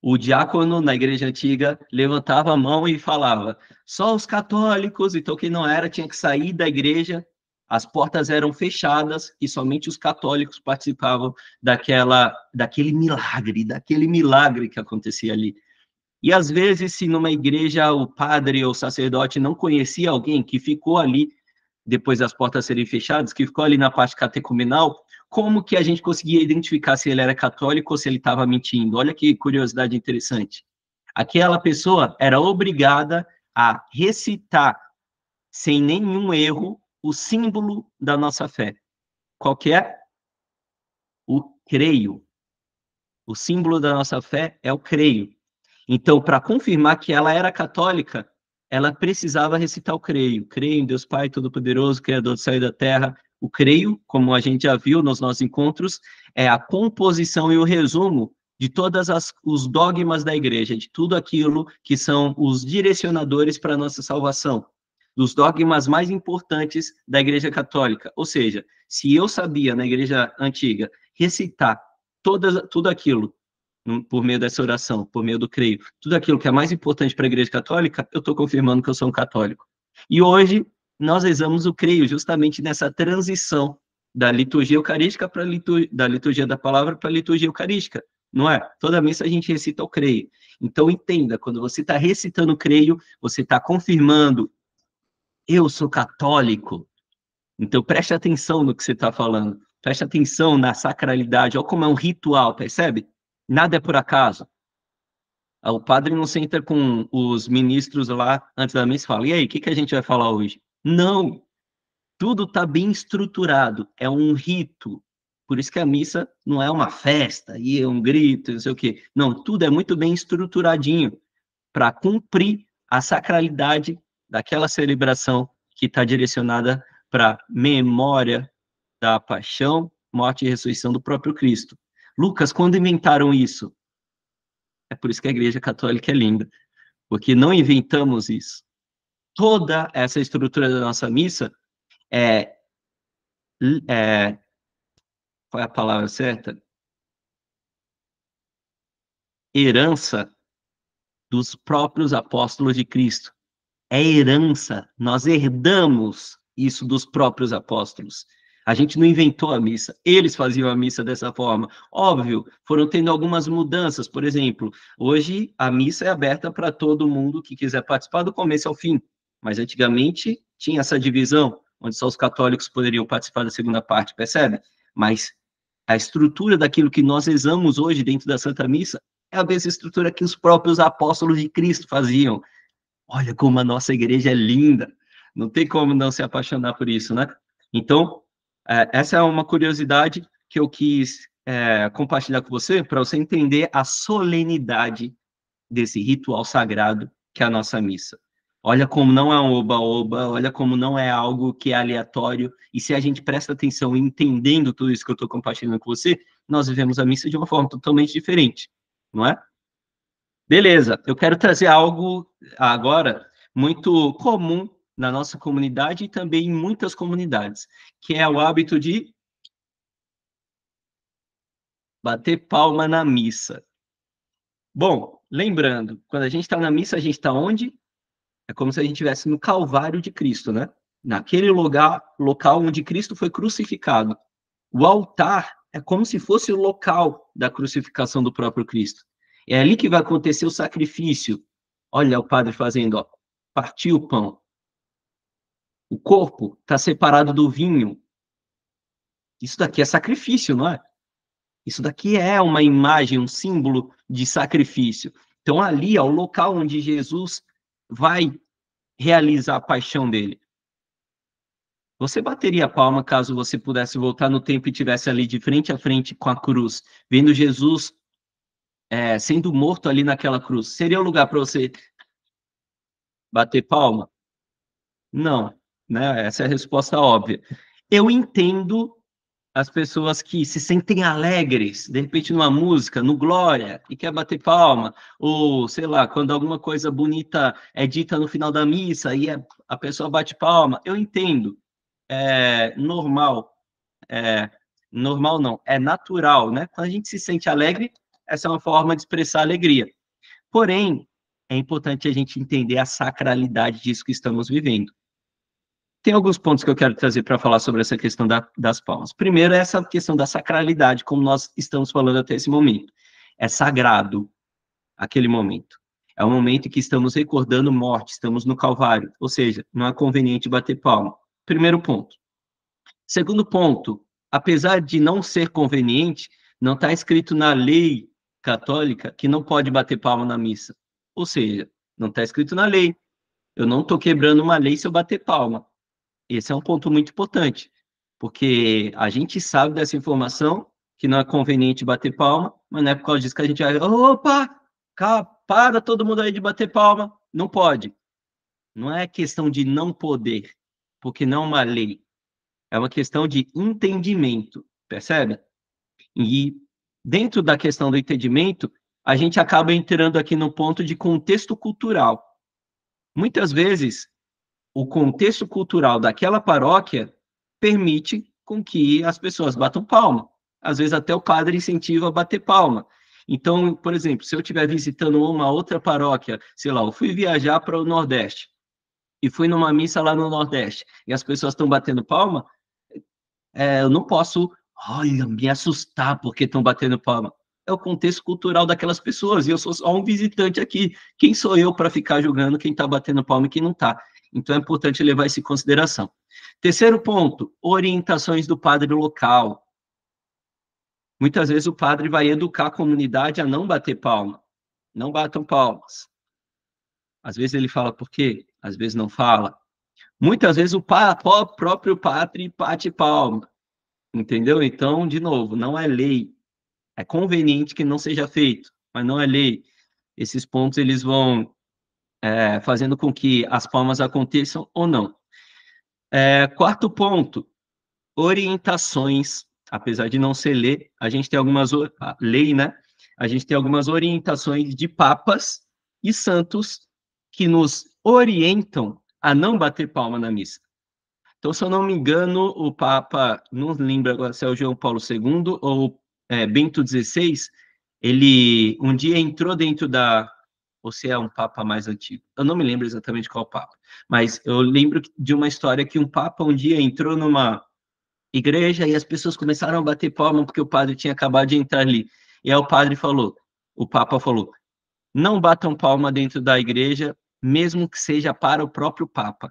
O diácono na igreja antiga levantava a mão e falava: só os católicos. Então, quem não era tinha que sair da igreja. As portas eram fechadas e somente os católicos participavam daquele milagre que acontecia ali. E às vezes, se numa igreja o padre ou o sacerdote não conhecia alguém que ficou ali depois das portas serem fechadas, que ficou ali na parte catecumenal, como que a gente conseguia identificar se ele era católico ou se ele estava mentindo? Olha que curiosidade interessante. Aquela pessoa era obrigada a recitar, sem nenhum erro, o símbolo da nossa fé. Qual que é? O creio. O símbolo da nossa fé é o creio. Então, para confirmar que ela era católica, ela precisava recitar o creio. Creio em Deus Pai Todo-Poderoso, Criador do céu e da terra. O creio, como a gente já viu nos nossos encontros, é a composição e o resumo de todos os dogmas da igreja, de tudo aquilo que são os direcionadores para a nossa salvação, dos dogmas mais importantes da igreja católica. Ou seja, se eu sabia na igreja antiga recitar tudo aquilo por meio dessa oração, por meio do creio, tudo aquilo que é mais importante para a Igreja Católica, eu estou confirmando que eu sou um católico. E hoje nós rezamos o creio justamente nessa transição da liturgia eucarística da liturgia da palavra para a liturgia eucarística, não é? Toda missa a gente recita o creio. Então entenda, quando você está recitando o creio, você está confirmando: eu sou católico. Então preste atenção no que você está falando. Preste atenção na sacralidade. Olha como é um ritual, percebe? Nada é por acaso. O padre não senta com os ministros lá antes da missa e fala: e aí, o que a gente vai falar hoje? Não, tudo está bem estruturado, é um rito. Por isso que a missa não é uma festa, e é um grito, não sei o quê. Não, tudo é muito bem estruturadinho para cumprir a sacralidade daquela celebração que está direcionada para memória da paixão, morte e ressurreição do próprio Cristo. Lucas, quando inventaram isso? É por isso que a Igreja Católica é linda, porque não inventamos isso. Toda essa estrutura da nossa missa qual é a palavra certa? Herança dos próprios apóstolos de Cristo. É herança, nós herdamos isso dos próprios apóstolos. A gente não inventou a missa, eles faziam a missa dessa forma. Óbvio, foram tendo algumas mudanças, por exemplo, hoje a missa é aberta para todo mundo que quiser participar do começo ao fim, mas antigamente tinha essa divisão, onde só os católicos poderiam participar da segunda parte, percebe? Mas a estrutura daquilo que nós rezamos hoje dentro da Santa Missa é a mesma estrutura que os próprios apóstolos de Cristo faziam. Olha como a nossa igreja é linda. Não tem como não se apaixonar por isso, né? Então, essa é uma curiosidade que eu quis compartilhar com você, para você entender a solenidade desse ritual sagrado que é a nossa missa. Olha como não é um oba-oba, olha como não é algo que é aleatório, e se a gente presta atenção entendendo tudo isso que eu estou compartilhando com você, nós vivemos a missa de uma forma totalmente diferente, não é? Beleza, eu quero trazer algo agora muito comum na nossa comunidade e também em muitas comunidades, que é o hábito de bater palma na missa. Bom, lembrando, quando a gente está na missa, a gente está onde? É como se a gente estivesse no Calvário de Cristo, né? Naquele local onde Cristo foi crucificado. O altar é como se fosse o local da crucificação do próprio Cristo. É ali que vai acontecer o sacrifício. Olha o padre fazendo, ó, partir o pão. O corpo está separado do vinho. Isso daqui é sacrifício, não é? Isso daqui é uma imagem, um símbolo de sacrifício. Então, ali é o local onde Jesus vai realizar a paixão dele. Você bateria a palma caso você pudesse voltar no tempo e estivesse ali de frente a frente com a cruz, vendo Jesus sendo morto ali naquela cruz. Seria o lugar para você bater palma? Não, né? Essa é a resposta óbvia. Eu entendo as pessoas que se sentem alegres, de repente numa música, no Glória, e quer bater palma, ou, sei lá, quando alguma coisa bonita é dita no final da missa e a pessoa bate palma. Eu entendo. Normal, normal não, é natural, né? Quando a gente se sente alegre, essa é uma forma de expressar alegria. Porém, é importante a gente entender a sacralidade disso que estamos vivendo. Tem alguns pontos que eu quero trazer para falar sobre essa questão das palmas. Primeiro, é essa questão da sacralidade, como nós estamos falando até esse momento. É sagrado aquele momento. É um momento em que estamos recordando morte, estamos no Calvário, ou seja, não é conveniente bater palma. Primeiro ponto. Segundo ponto, apesar de não ser conveniente, não está escrito na lei católica que não pode bater palma na missa. Ou seja, não está escrito na lei. Eu não estou quebrando uma lei se eu bater palma. Esse é um ponto muito importante, porque a gente sabe dessa informação, que não é conveniente bater palma, mas não é por causa disso que a gente vai, opa, para todo mundo aí de bater palma. Não pode. Não é questão de não poder, porque não é uma lei. É uma questão de entendimento, percebe? E dentro da questão do entendimento, a gente acaba entrando aqui no ponto de contexto cultural. Muitas vezes, o contexto cultural daquela paróquia permite com que as pessoas batam palma. Às vezes até o padre incentiva a bater palma. Então, por exemplo, se eu estiver visitando uma outra paróquia, sei lá, eu fui viajar para o Nordeste e fui numa missa lá no Nordeste e as pessoas estão batendo palma, eu não posso, olha, me assustar porque estão batendo palma. É o contexto cultural daquelas pessoas, e eu sou só um visitante aqui. Quem sou eu para ficar julgando quem está batendo palma e quem não está? Então é importante levar isso em consideração. Terceiro ponto, orientações do padre local. Muitas vezes o padre vai educar a comunidade a não bater palma. Não batam palmas. Às vezes ele fala por quê, às vezes não fala. Muitas vezes o próprio padre bate palma. Entendeu? Então, de novo, não é lei. É conveniente que não seja feito, mas não é lei. Esses pontos, eles vão fazendo com que as palmas aconteçam ou não. Quarto ponto, orientações. Apesar de não ser lei, a gente tem algumas lei, né? A gente tem algumas orientações de papas e santos que nos orientam a não bater palma na missa. Então, se eu não me engano, o Papa, não lembro agora se é o João Paulo II ou Bento XVI, ele um dia entrou dentro da... Ou se é um Papa mais antigo. Eu não me lembro exatamente qual Papa. Mas eu lembro de uma história que um Papa um dia entrou numa igreja e as pessoas começaram a bater palma porque o padre tinha acabado de entrar ali. E aí o Papa falou, não batam palma dentro da igreja, mesmo que seja para o próprio Papa.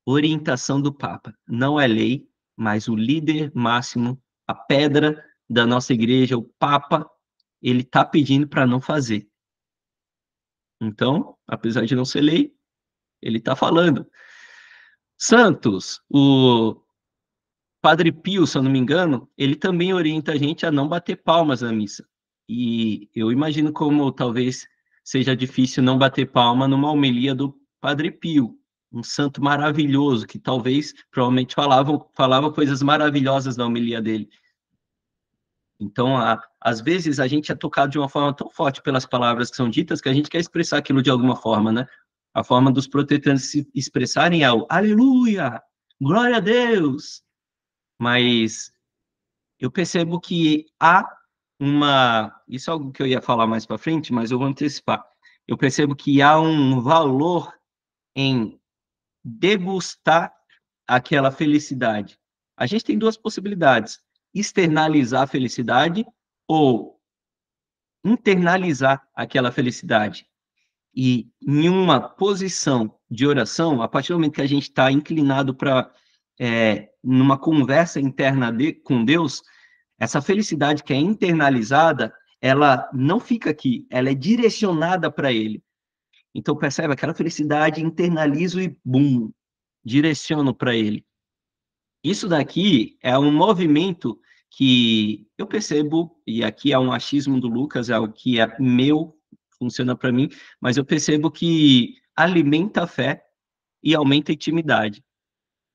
Orientação do Papa. Não é lei, mas o líder máximo, a pedra da nossa igreja, o Papa, ele está pedindo para não fazer. Então, apesar de não ser lei, ele está falando. Santos, o Padre Pio, se eu não me engano, ele também orienta a gente a não bater palmas na missa. E eu imagino como talvez seja difícil não bater palma numa homilia do Padre Pio, um santo maravilhoso, que talvez, provavelmente, falava coisas maravilhosas na homilia dele. Então, às vezes, a gente é tocado de uma forma tão forte pelas palavras que são ditas que a gente quer expressar aquilo de alguma forma, né? A forma dos protestantes se expressarem é o aleluia, glória a Deus. Mas eu percebo que há isso é algo que eu ia falar mais para frente, mas eu vou antecipar. Eu percebo que há um valor em degustar aquela felicidade. A gente tem duas possibilidades: externalizar a felicidade ou internalizar aquela felicidade. E em uma posição de oração, a partir do momento que a gente está inclinado para numa conversa interna com Deus, essa felicidade que é internalizada, ela não fica aqui, ela é direcionada para Ele. Então, percebe? Aquela felicidade internalizo e, bum, direciono para Ele. Isso daqui é um movimento que eu percebo, e aqui é um achismo do Lucas, é o que é meu, funciona para mim, mas eu percebo que alimenta a fé e aumenta a intimidade.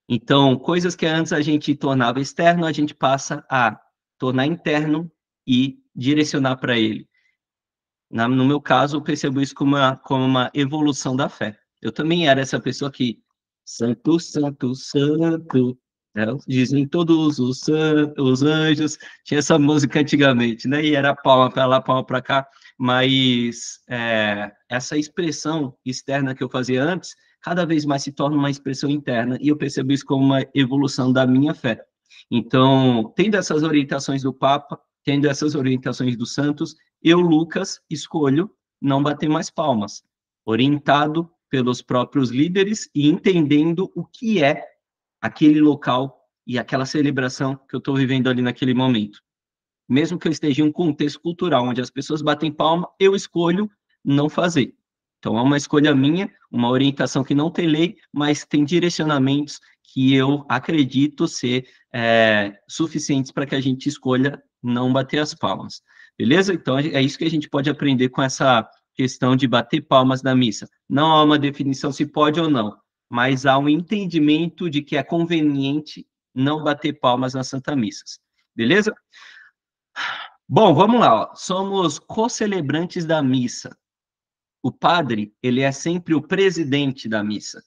Então, coisas que antes a gente tornava externo, a gente passa a tornar interno e direcionar para ele. No meu caso, eu percebo isso como uma evolução da fé. Eu também era essa pessoa que, santo, santo, santo, né? Dizem todos os anjos, tinha essa música antigamente, né? E era palma para lá, palma para cá, mas essa expressão externa que eu fazia antes, cada vez mais se torna uma expressão interna, e eu percebo isso como uma evolução da minha fé. Então, tendo essas orientações do Papa, tendo essas orientações dos santos, eu, Lucas, escolho não bater mais palmas, orientado pelos próprios líderes e entendendo o que é aquele local e aquela celebração que eu estou vivendo ali naquele momento. Mesmo que eu esteja em um contexto cultural onde as pessoas batem palma, eu escolho não fazer. Então, é uma escolha minha, uma orientação que não tem lei, mas tem direcionamentos que eu acredito ser suficientes para que a gente escolha não bater as palmas. Beleza? Então, é isso que a gente pode aprender com essa questão de bater palmas na missa. Não há uma definição se pode ou não, mas há um entendimento de que é conveniente não bater palmas nas Santa Missas. Beleza? Bom, vamos lá. Ó. Somos co-celebrantes da missa. O padre, ele é sempre o presidente da missa.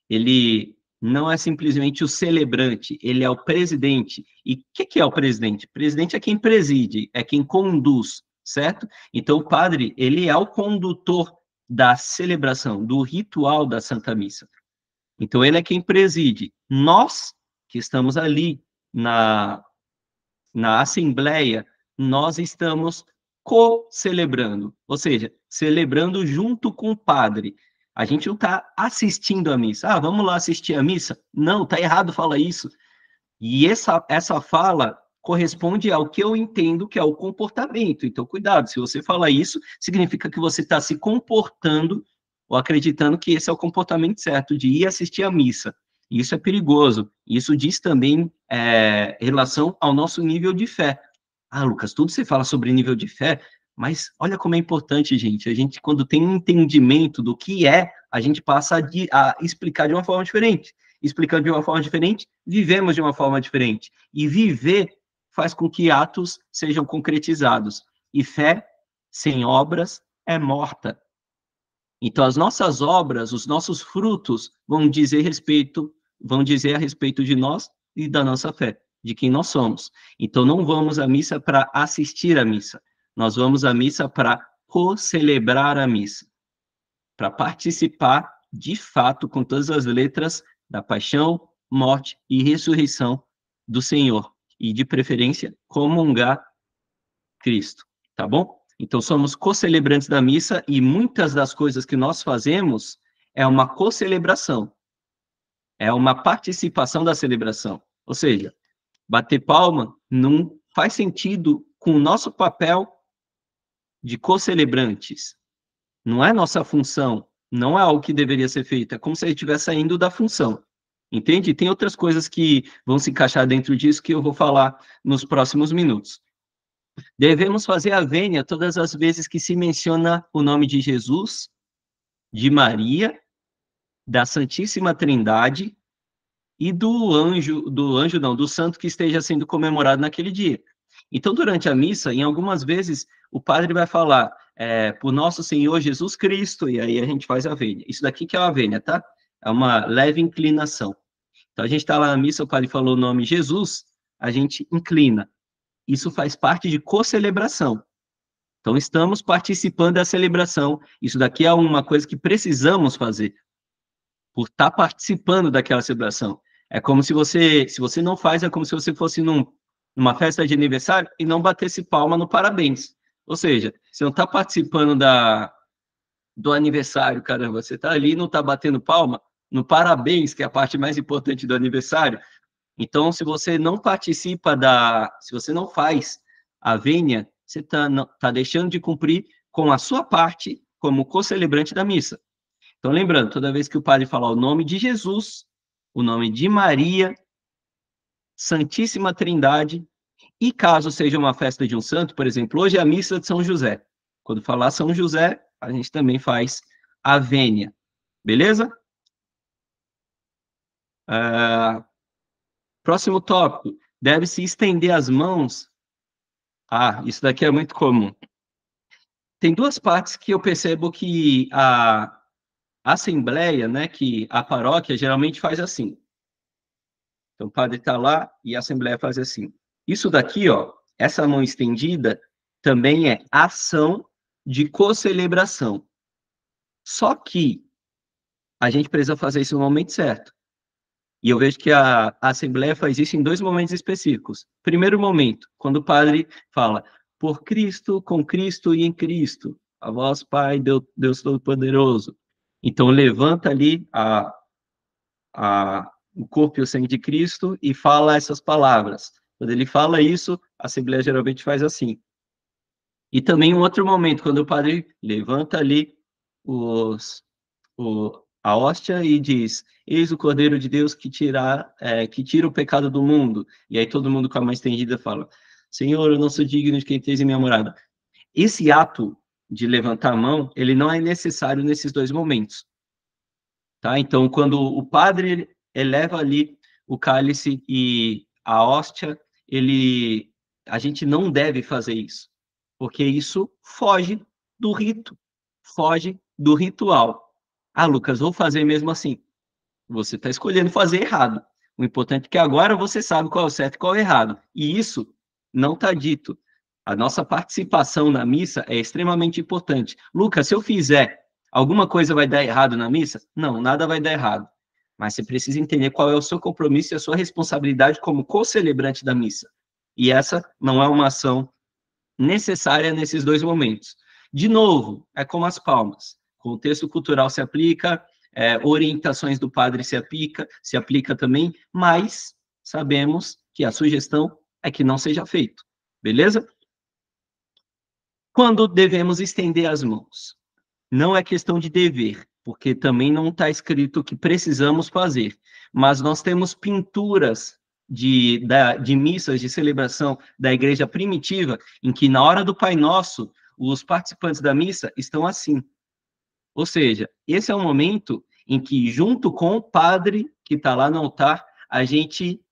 Ele não é simplesmente o celebrante, ele é o presidente. E o que é o presidente? O presidente é quem preside, é quem conduz, certo? Então, o padre, ele é o condutor da celebração, do ritual da Santa Missa. Então, ele é quem preside. Nós, que estamos ali na Assembleia, nós estamos co-celebrando, ou seja, celebrando junto com o padre. A gente não está assistindo a missa. Ah, vamos lá assistir a missa? Não, está errado falar isso. E essa fala corresponde ao que eu entendo que é o comportamento. Então, cuidado, se você fala isso, significa que você está se comportando ou acreditando que esse é o comportamento certo, de ir assistir a missa. Isso é perigoso. Isso diz também relação ao nosso nível de fé. Ah, Lucas, tudo você fala sobre nível de fé, Mas olha como é importante, gente. A gente, quando tem um entendimento do que é, a gente passa a explicar de uma forma diferente. Explicando de uma forma diferente, vivemos de uma forma diferente. E viver faz com que atos sejam concretizados. E fé sem obras é morta. Então, as nossas obras, os nossos frutos vão dizer a respeito de nós e da nossa fé, de quem nós somos. Então, não vamos à missa para assistir à missa. Nós vamos à missa para co-celebrar a missa, para participar, de fato, com todas as letras da paixão, morte e ressurreição do Senhor. E, de preferência, comungar Cristo, tá bom? Então, somos co-celebrantes da missa e muitas das coisas que nós fazemos é uma co-celebração, é uma participação da celebração. Ou seja, bater palma não faz sentido com o nosso papel de co-celebrantes. Não é nossa função, não é algo que deveria ser feito, é como se a gente estivesse saindo da função. Entende? Tem outras coisas que vão se encaixar dentro disso que eu vou falar nos próximos minutos. Devemos fazer a vênia todas as vezes que se menciona o nome de Jesus, de Maria, da Santíssima Trindade e do santo que esteja sendo comemorado naquele dia. Então, durante a missa, em algumas vezes, o padre vai falar por nosso Senhor Jesus Cristo, e aí a gente faz a vênia. Isso daqui que é a vênia, tá? É uma leve inclinação. Então, a gente está lá na missa, o padre falou o nome Jesus, a gente inclina. Isso faz parte de co-celebração. Então, estamos participando da celebração. Isso daqui é uma coisa que precisamos fazer, por estar participando daquela celebração. É como se você não faz, é como se você fosse numa festa de aniversário e não batesse palma no parabéns. Ou seja, você não está participando do aniversário, caramba, você está ali e não está batendo palma no parabéns, que é a parte mais importante do aniversário. Então, se você não participa se você não faz a vênia, você está deixando de cumprir com a sua parte como co-celebrante da missa. Então, lembrando, toda vez que o padre falar o nome de Jesus, o nome de Maria, Santíssima Trindade, e caso seja uma festa de um santo, por exemplo, hoje é a missa de São José. Quando falar São José, a gente também faz a vênia. Beleza? Próximo tópico. Deve-se estender as mãos. Isso daqui é muito comum. Tem duas partes que eu percebo que a assembleia, né, que a paróquia geralmente faz assim. Então, o padre está lá e a assembleia faz assim. Isso daqui, ó, essa mão estendida, também é ação de co-celebração. Só que a gente precisa fazer isso no momento certo. E eu vejo que a assembleia faz isso em dois momentos específicos. Primeiro momento, quando o padre fala, por Cristo, com Cristo e em Cristo, a vós, Pai, Deus Todo-Poderoso. Então, levanta ali o corpo e o sangue de Cristo e fala essas palavras. Quando ele fala isso, a assembleia geralmente faz assim. E também um outro momento, quando o padre levanta ali a hóstia e diz, eis o Cordeiro de Deus que tira o pecado do mundo. E aí todo mundo com a mão estendida fala, Senhor, eu não sou digno de quem tens em minha morada. Esse ato de levantar a mão, ele não é necessário nesses dois momentos. Tá? Então, quando o padre eleva ali o cálice e a hóstia, a gente não deve fazer isso, porque isso foge do rito, foge do ritual. Lucas, vou fazer mesmo assim. Você está escolhendo fazer errado. O importante é que agora você sabe qual é o certo e qual é o errado. E isso não está dito. A nossa participação na missa é extremamente importante. Lucas, se eu fizer, alguma coisa vai dar errado na missa? Não, nada vai dar errado. Mas você precisa entender qual é o seu compromisso e a sua responsabilidade como co-celebrante da missa. E essa não é uma ação necessária nesses dois momentos. De novo, é como as palmas. Contexto cultural se aplica, orientações do padre se aplica também, mas sabemos que a sugestão é que não seja feito. Beleza? Quando devemos estender as mãos? Não é questão de dever, porque também não está escrito que precisamos fazer, mas nós temos pinturas de missas de celebração da igreja primitiva, em que na hora do Pai Nosso, os participantes da missa estão assim. Ou seja, esse é o momento em que, junto com o padre que está lá no altar, a gente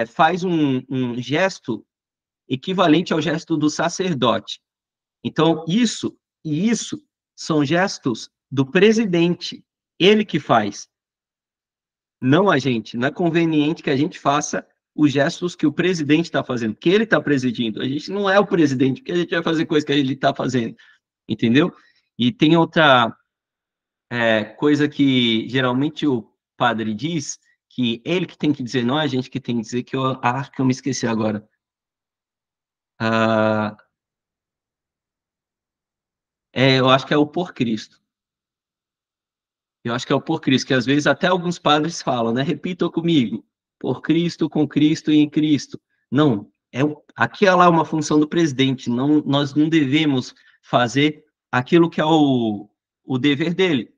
faz um gesto equivalente ao gesto do sacerdote. Então, isso são gestos do presidente, ele que faz, não a gente. Não é conveniente que a gente faça os gestos que o presidente está fazendo, que ele está presidindo. A gente não é o presidente, porque a gente vai fazer coisa que ele está fazendo, entendeu? E tem outra coisa que geralmente o padre diz, que ele que tem que dizer, não é a gente que tem que dizer, que eu me esqueci agora. Ah, eu acho que é o por Cristo. Eu acho que é o por Cristo, que às vezes até alguns padres falam, né? Repitam comigo, por Cristo, com Cristo e em Cristo. Não, aquela é uma função do presidente, não, nós não devemos fazer aquilo que é o dever dele.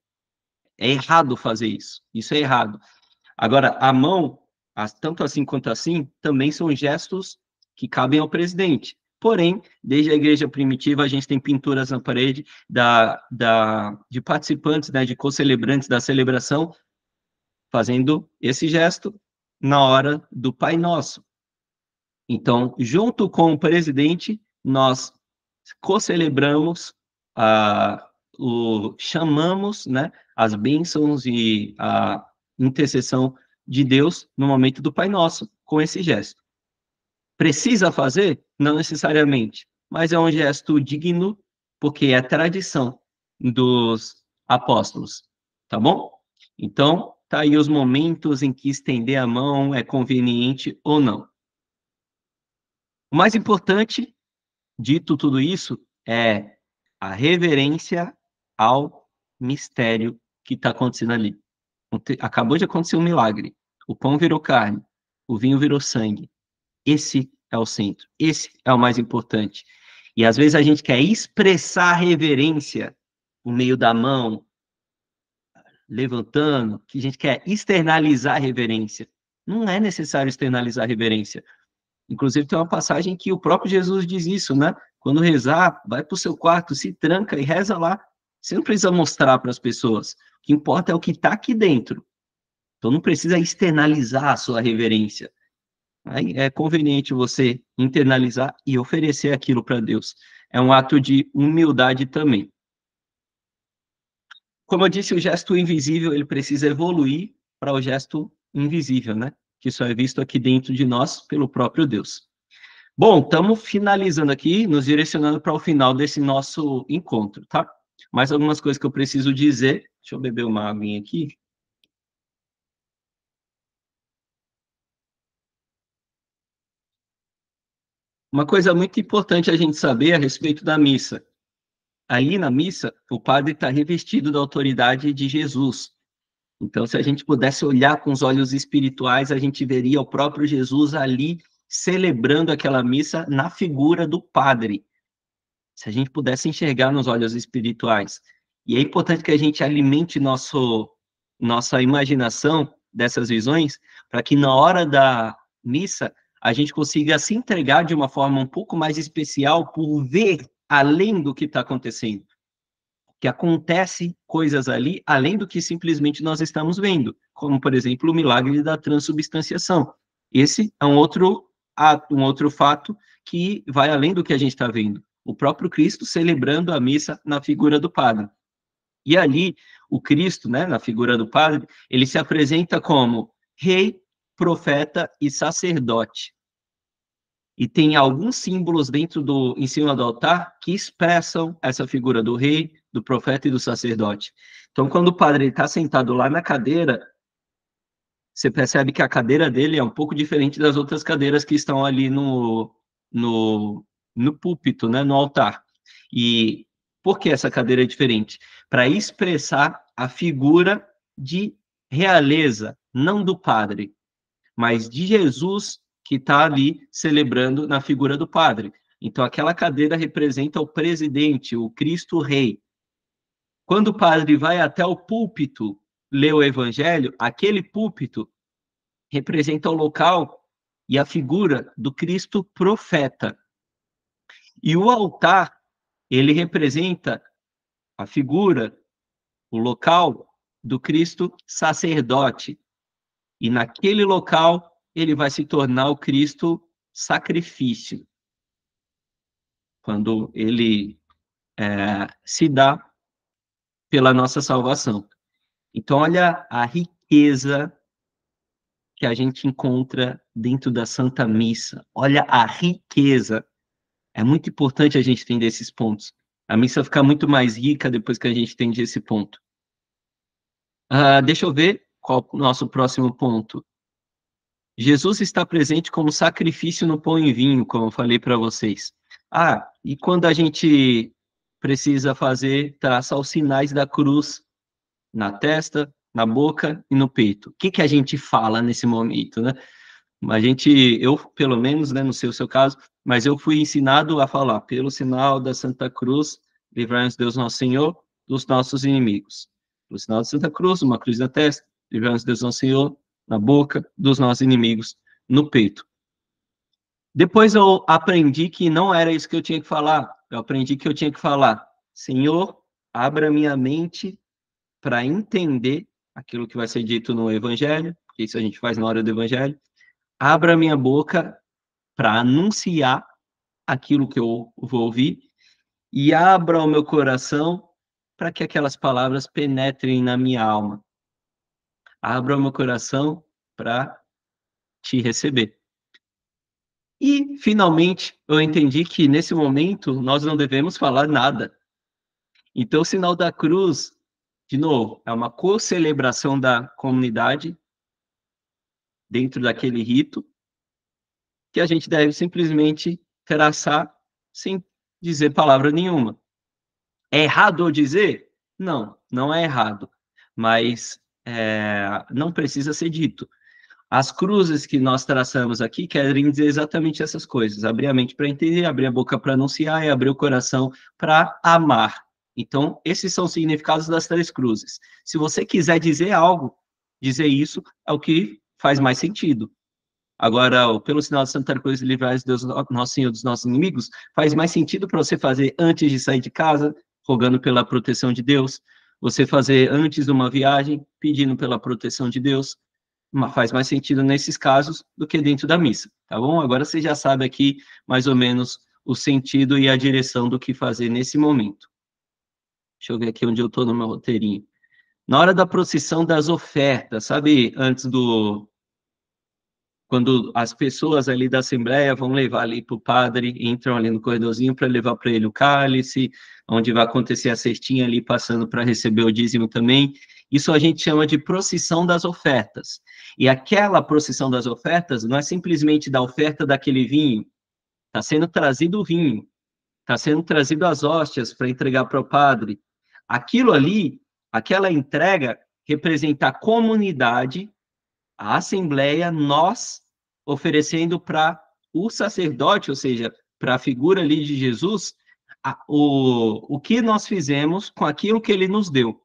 É errado fazer isso é errado. Agora, a mão, tanto assim quanto assim, também são gestos que cabem ao presidente. Porém, desde a igreja primitiva, a gente tem pinturas na parede de participantes, né, de co-celebrantes da celebração, fazendo esse gesto na hora do Pai Nosso. Então, junto com o presidente, nós co-celebramos, chamamos, né, as bênçãos e a intercessão de Deus no momento do Pai Nosso, com esse gesto. Precisa fazer? Não necessariamente, mas é um gesto digno, porque é tradição dos apóstolos, tá bom? Então, tá aí os momentos em que estender a mão é conveniente ou não. O mais importante, dito tudo isso, é a reverência ao mistério que está acontecendo ali. Acabou de acontecer um milagre. O pão virou carne, o vinho virou sangue. Esse é o centro, esse é o mais importante. E às vezes a gente quer expressar a reverência por meio da mão, levantando, que a gente quer externalizar a reverência. Não é necessário externalizar a reverência. Inclusive, tem uma passagem que o próprio Jesus diz isso, né? Quando rezar, vai para o seu quarto, se tranca e reza lá. Você não precisa mostrar para as pessoas. O que importa é o que está aqui dentro. Então, não precisa externalizar a sua reverência. Aí é conveniente você internalizar e oferecer aquilo para Deus. É um ato de humildade também. Como eu disse, o gesto invisível, ele precisa evoluir para o gesto invisível, né? Que só é visto aqui dentro de nós pelo próprio Deus. Bom, estamos finalizando aqui, nos direcionando para o final desse nosso encontro, tá? Mais algumas coisas que eu preciso dizer. Deixa eu beber uma aguinha aqui. Uma coisa muito importante a gente saber a respeito da missa. Aí na missa, o padre está revestido da autoridade de Jesus. Então, se a gente pudesse olhar com os olhos espirituais, a gente veria o próprio Jesus ali celebrando aquela missa na figura do padre. Se a gente pudesse enxergar nos olhos espirituais. E é importante que a gente alimente nossa imaginação dessas visões, para que na hora da missa a gente consiga se entregar de uma forma um pouco mais especial por ver além do que está acontecendo. Que acontece coisas ali além do que simplesmente nós estamos vendo, como, por exemplo, o milagre da transubstanciação. Esse é um outro ato, um outro fato que vai além do que a gente está vendo. O próprio Cristo celebrando a missa na figura do padre. E ali, o Cristo, né, na figura do padre, ele se apresenta como rei, profeta e sacerdote. E tem alguns símbolos em cima do altar que expressam essa figura do rei, do profeta e do sacerdote. Então, quando o padre está sentado lá na cadeira, você percebe que a cadeira dele é um pouco diferente das outras cadeiras que estão ali no púlpito, né, no altar. E por que essa cadeira é diferente? Para expressar a figura de realeza, não do padre, mas de Jesus que está ali celebrando na figura do padre. Então, aquela cadeira representa o presidente, o Cristo Rei. Quando o padre vai até o púlpito ler o evangelho, aquele púlpito representa o local e a figura do Cristo profeta. E o altar ele representa a figura, o local do Cristo sacerdote. E naquele local, ele vai se tornar o Cristo sacrifício. Quando ele se dá pela nossa salvação. Então, olha a riqueza que a gente encontra dentro da Santa Missa. Olha a riqueza. É muito importante a gente entender esses pontos. A missa fica muito mais rica depois que a gente entende esse ponto. Deixa eu ver qual o nosso próximo ponto. Jesus está presente como sacrifício no pão e vinho, como eu falei para vocês. E quando a gente precisa traçar os sinais da cruz na testa, na boca e no peito. O que a gente fala nesse momento, né? Eu, pelo menos, né, não sei o seu caso, mas eu fui ensinado a falar, pelo sinal da Santa Cruz, livrai-nos Deus nosso Senhor dos nossos inimigos. Pelo sinal da Santa Cruz, uma cruz na testa, livrai-nos Deus nosso Senhor na boca dos nossos inimigos, no peito. Depois eu aprendi que não era isso que eu tinha que falar. Eu aprendi que eu tinha que falar, Senhor, abra minha mente para entender aquilo que vai ser dito no Evangelho, porque isso a gente faz na hora do Evangelho. Abra minha boca para anunciar aquilo que eu vou ouvir e abra o meu coração para que aquelas palavras penetrem na minha alma. Abra o meu coração para te receber. E, finalmente, eu entendi que, nesse momento, nós não devemos falar nada. Então, o sinal da cruz, de novo, é uma co-celebração da comunidade dentro daquele rito, que a gente deve simplesmente traçar sem dizer palavra nenhuma. É errado eu dizer? Não, não é errado. Mas não precisa ser dito. As cruzes que nós traçamos aqui querem dizer exatamente essas coisas. Abrir a mente para entender, abrir a boca para anunciar e abrir o coração para amar. Então, esses são os significados das 3 cruzes. Se você quiser dizer algo, dizer isso é o que faz mais sentido. Agora, pelo sinal de Santa Cruz, livrai Deus, nosso Senhor, dos nossos inimigos, faz mais sentido para você fazer antes de sair de casa, rogando pela proteção de Deus, você fazer antes de uma viagem, pedindo pela proteção de Deus, faz mais sentido nesses casos do que dentro da missa, tá bom? Agora você já sabe aqui, mais ou menos, o sentido e a direção do que fazer nesse momento. Deixa eu ver aqui onde eu estou no meu roteirinho. Na hora da procissão das ofertas, sabe, quando as pessoas ali da Assembleia vão levar ali para o padre, entram ali no corredorzinho para levar para ele o cálice, onde vai acontecer a cestinha ali passando para receber o dízimo também. Isso a gente chama de procissão das ofertas. E aquela procissão das ofertas não é simplesmente da oferta daquele vinho, está sendo trazido o vinho, está sendo trazido as hóstias para entregar para o padre. Aquilo ali, aquela entrega, representa a comunidade, a Assembleia, nós oferecendo para o sacerdote, ou seja, para a figura ali de Jesus, o que nós fizemos com aquilo que ele nos deu.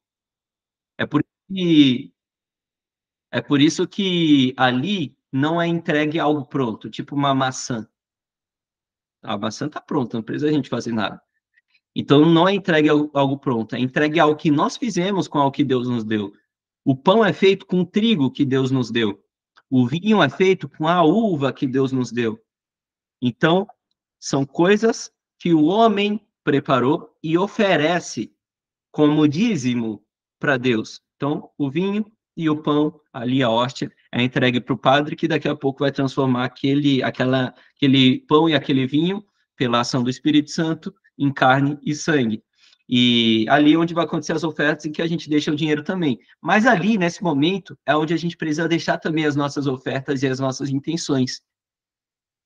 É por isso que ali não é entregue algo pronto, tipo uma maçã. A maçã está pronta, não precisa a gente fazer nada. Então, não é entregue algo pronto, é entregue algo que nós fizemos com algo que Deus nos deu. O pão é feito com o trigo que Deus nos deu. O vinho é feito com a uva que Deus nos deu. Então, são coisas que o homem preparou e oferece como dízimo para Deus. Então, o vinho e o pão, ali a hóstia, é entregue para o padre, que daqui a pouco vai transformar aquele pão e aquele vinho, pela ação do Espírito Santo, em carne e sangue. E ali é onde vai acontecer as ofertas em que a gente deixa o dinheiro também. Mas ali, nesse momento, é onde a gente precisa deixar também as nossas ofertas e as nossas intenções.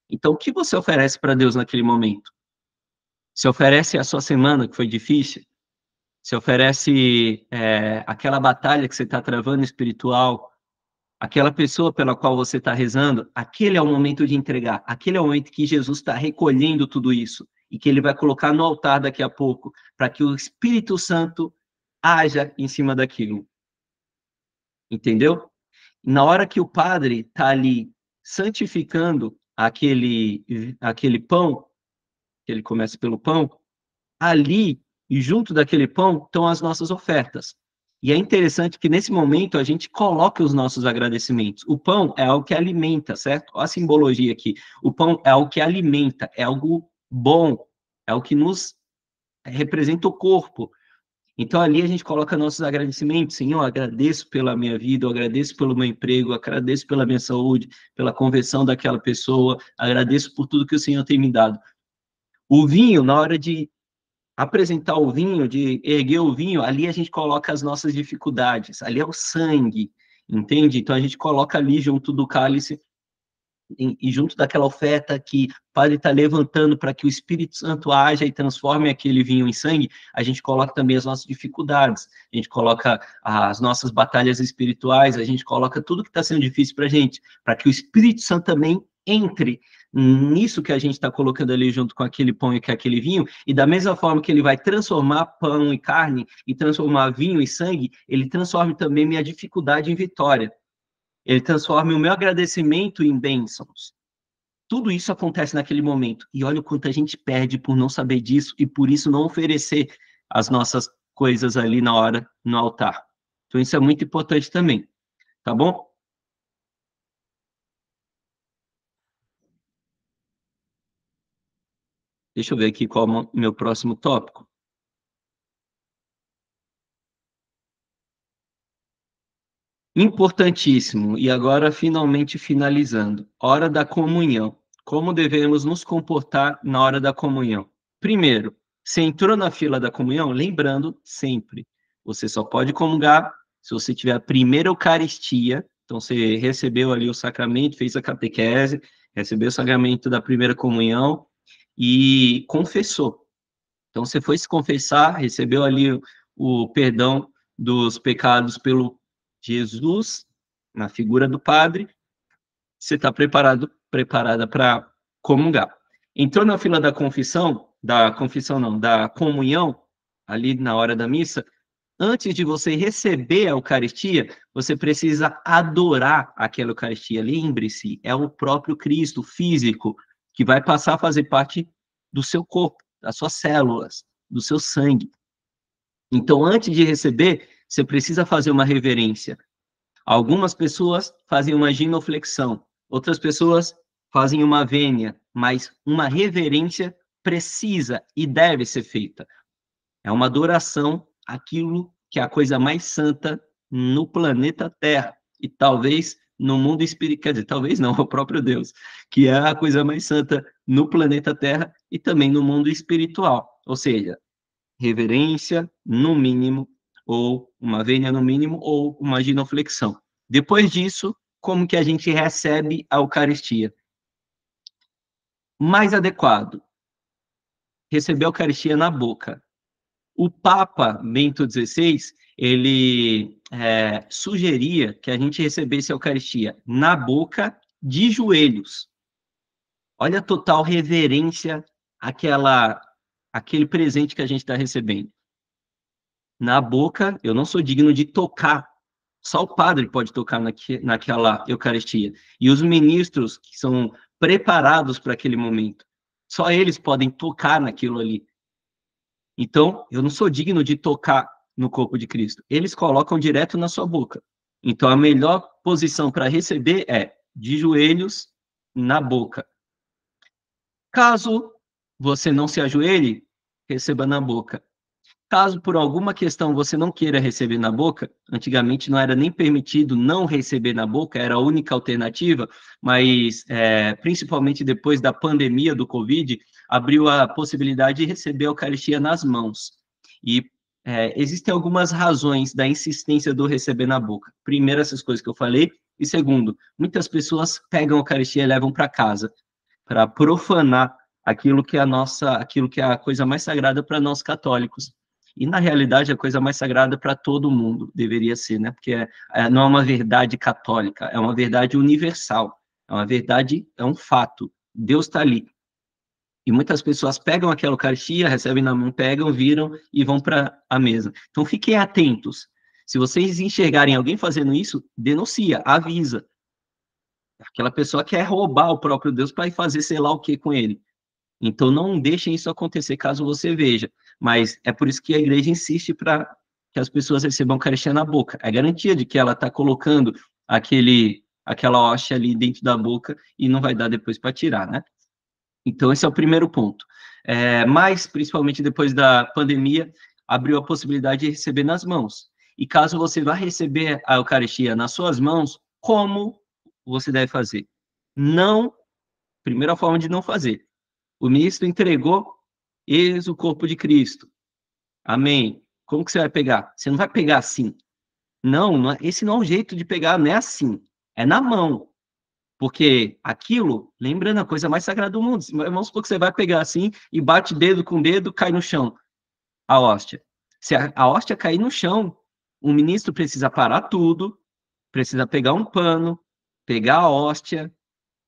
Então, o que você oferece para Deus naquele momento? Você oferece a sua semana, que foi difícil? Você oferece aquela batalha que você está travando espiritual? Aquela pessoa pela qual você está rezando? Aquele é o momento de entregar. Aquele é o momento que Jesus está recolhendo tudo isso e que ele vai colocar no altar daqui a pouco, para que o Espírito Santo haja em cima daquilo. Entendeu? Na hora que o padre está ali santificando aquele pão, que ele começa pelo pão, ali, e junto daquele pão, estão as nossas ofertas. E é interessante que, nesse momento, a gente coloque os nossos agradecimentos. O pão é algo que alimenta, certo? Olha a simbologia aqui. O pão é algo que alimenta, é algo bom, é o que nos representa o corpo. Então, ali a gente coloca nossos agradecimentos. Senhor, eu agradeço pela minha vida, eu agradeço pelo meu emprego, eu agradeço pela minha saúde, pela conversão daquela pessoa, agradeço por tudo que o Senhor tem me dado. O vinho, na hora de apresentar o vinho, de erguer o vinho, ali a gente coloca as nossas dificuldades, ali é o sangue, entende? Então, a gente coloca ali junto do cálice e junto daquela oferta que o Padre está levantando para que o Espírito Santo haja e transforme aquele vinho em sangue, a gente coloca também as nossas dificuldades, a gente coloca as nossas batalhas espirituais, a gente coloca tudo que está sendo difícil para a gente, para que o Espírito Santo também entre nisso que a gente está colocando ali junto com aquele pão e com aquele vinho, e da mesma forma que ele vai transformar pão e carne, e transformar vinho e sangue, ele transforma também minha dificuldade em vitória. Ele transforma o meu agradecimento em bênçãos. Tudo isso acontece naquele momento. E olha o quanto a gente perde por não saber disso e por isso não oferecer as nossas coisas ali na hora, no altar. Então, isso é muito importante também. Tá bom? Deixa eu ver aqui qual é o meu próximo tópico. Importantíssimo. E agora, finalmente finalizando. Hora da comunhão. Como devemos nos comportar na hora da comunhão? Primeiro, você entrou na fila da comunhão, lembrando sempre, você só pode comungar se você tiver a primeira Eucaristia, então você recebeu ali o sacramento, fez a catequese, recebeu o sacramento da primeira comunhão e confessou. Então você foi se confessar, recebeu ali o perdão dos pecados pelo Jesus, na figura do padre, você está preparada para comungar. Entrou na fila da confissão não, da comunhão, ali na hora da missa, antes de você receber a Eucaristia, você precisa adorar aquela Eucaristia. Lembre-se, é o próprio Cristo físico que vai passar a fazer parte do seu corpo, das suas células, do seu sangue. Então, antes de receber, você precisa fazer uma reverência. Algumas pessoas fazem uma genuflexão, outras pessoas fazem uma vênia, mas uma reverência precisa e deve ser feita. É uma adoração àquilo que é a coisa mais santa no planeta Terra e talvez no mundo espiritual, quer dizer, talvez não, o próprio Deus, que é a coisa mais santa no planeta Terra e também no mundo espiritual. Ou seja, reverência, no mínimo, ou uma vênia no mínimo, ou uma genuflexão. Depois disso, como que a gente recebe a Eucaristia? Mais adequado, receber a Eucaristia na boca. O Papa Bento XVI, ele sugeria que a gente recebesse a Eucaristia na boca, de joelhos. Olha a total reverência àquele presente que a gente está recebendo. Na boca, eu não sou digno de tocar. Só o padre pode tocar naquela Eucaristia. E os ministros que são preparados para aquele momento, só eles podem tocar naquilo ali. Então, eu não sou digno de tocar no corpo de Cristo. Eles colocam direto na sua boca. Então, a melhor posição para receber é de joelhos na boca. Caso você não se ajoelhe, receba na boca. Caso por alguma questão você não queira receber na boca, antigamente não era nem permitido não receber na boca, era a única alternativa, mas principalmente depois da pandemia do Covid, abriu a possibilidade de receber a Eucaristia nas mãos. E existem algumas razões da insistência do receber na boca. Primeiro, essas coisas que eu falei, e segundo, muitas pessoas pegam a Eucaristia e levam para casa, para profanar aquilo que é a coisa mais sagrada para nós católicos. E, na realidade, a coisa mais sagrada para todo mundo deveria ser, né? Porque não é uma verdade católica, é uma verdade universal, é uma verdade, é um fato. Deus está ali. E muitas pessoas pegam aquela Eucaristia, recebem na mão, pegam, viram e vão para a mesa. Então, fiquem atentos. Se vocês enxergarem alguém fazendo isso, denuncia, avisa. Aquela pessoa quer roubar o próprio Deus para ir fazer sei lá o que com ele. Então, não deixem isso acontecer caso você veja. mas é por isso que a igreja insiste para que as pessoas recebam a Eucaristia na boca. É garantia de que ela está colocando aquela hóstia ali dentro da boca e não vai dar depois para tirar, né? Então, esse é o primeiro ponto. Mas, principalmente depois da pandemia, abriu a possibilidade de receber nas mãos. E caso você vá receber a Eucaristia nas suas mãos, como você deve fazer? Não, primeira forma de não fazer. O ministro entregou, eis o corpo de Cristo. Amém. Como que você vai pegar? Você não vai pegar assim. Não, esse não é o jeito de pegar, não é assim. É na mão. Porque aquilo, lembrando a coisa mais sagrada do mundo, vamos supor que você vai pegar assim e bate dedo com dedo, cai no chão, a hóstia. Se a hóstia cair no chão, o ministro precisa parar tudo, precisa pegar um pano, pegar a hóstia,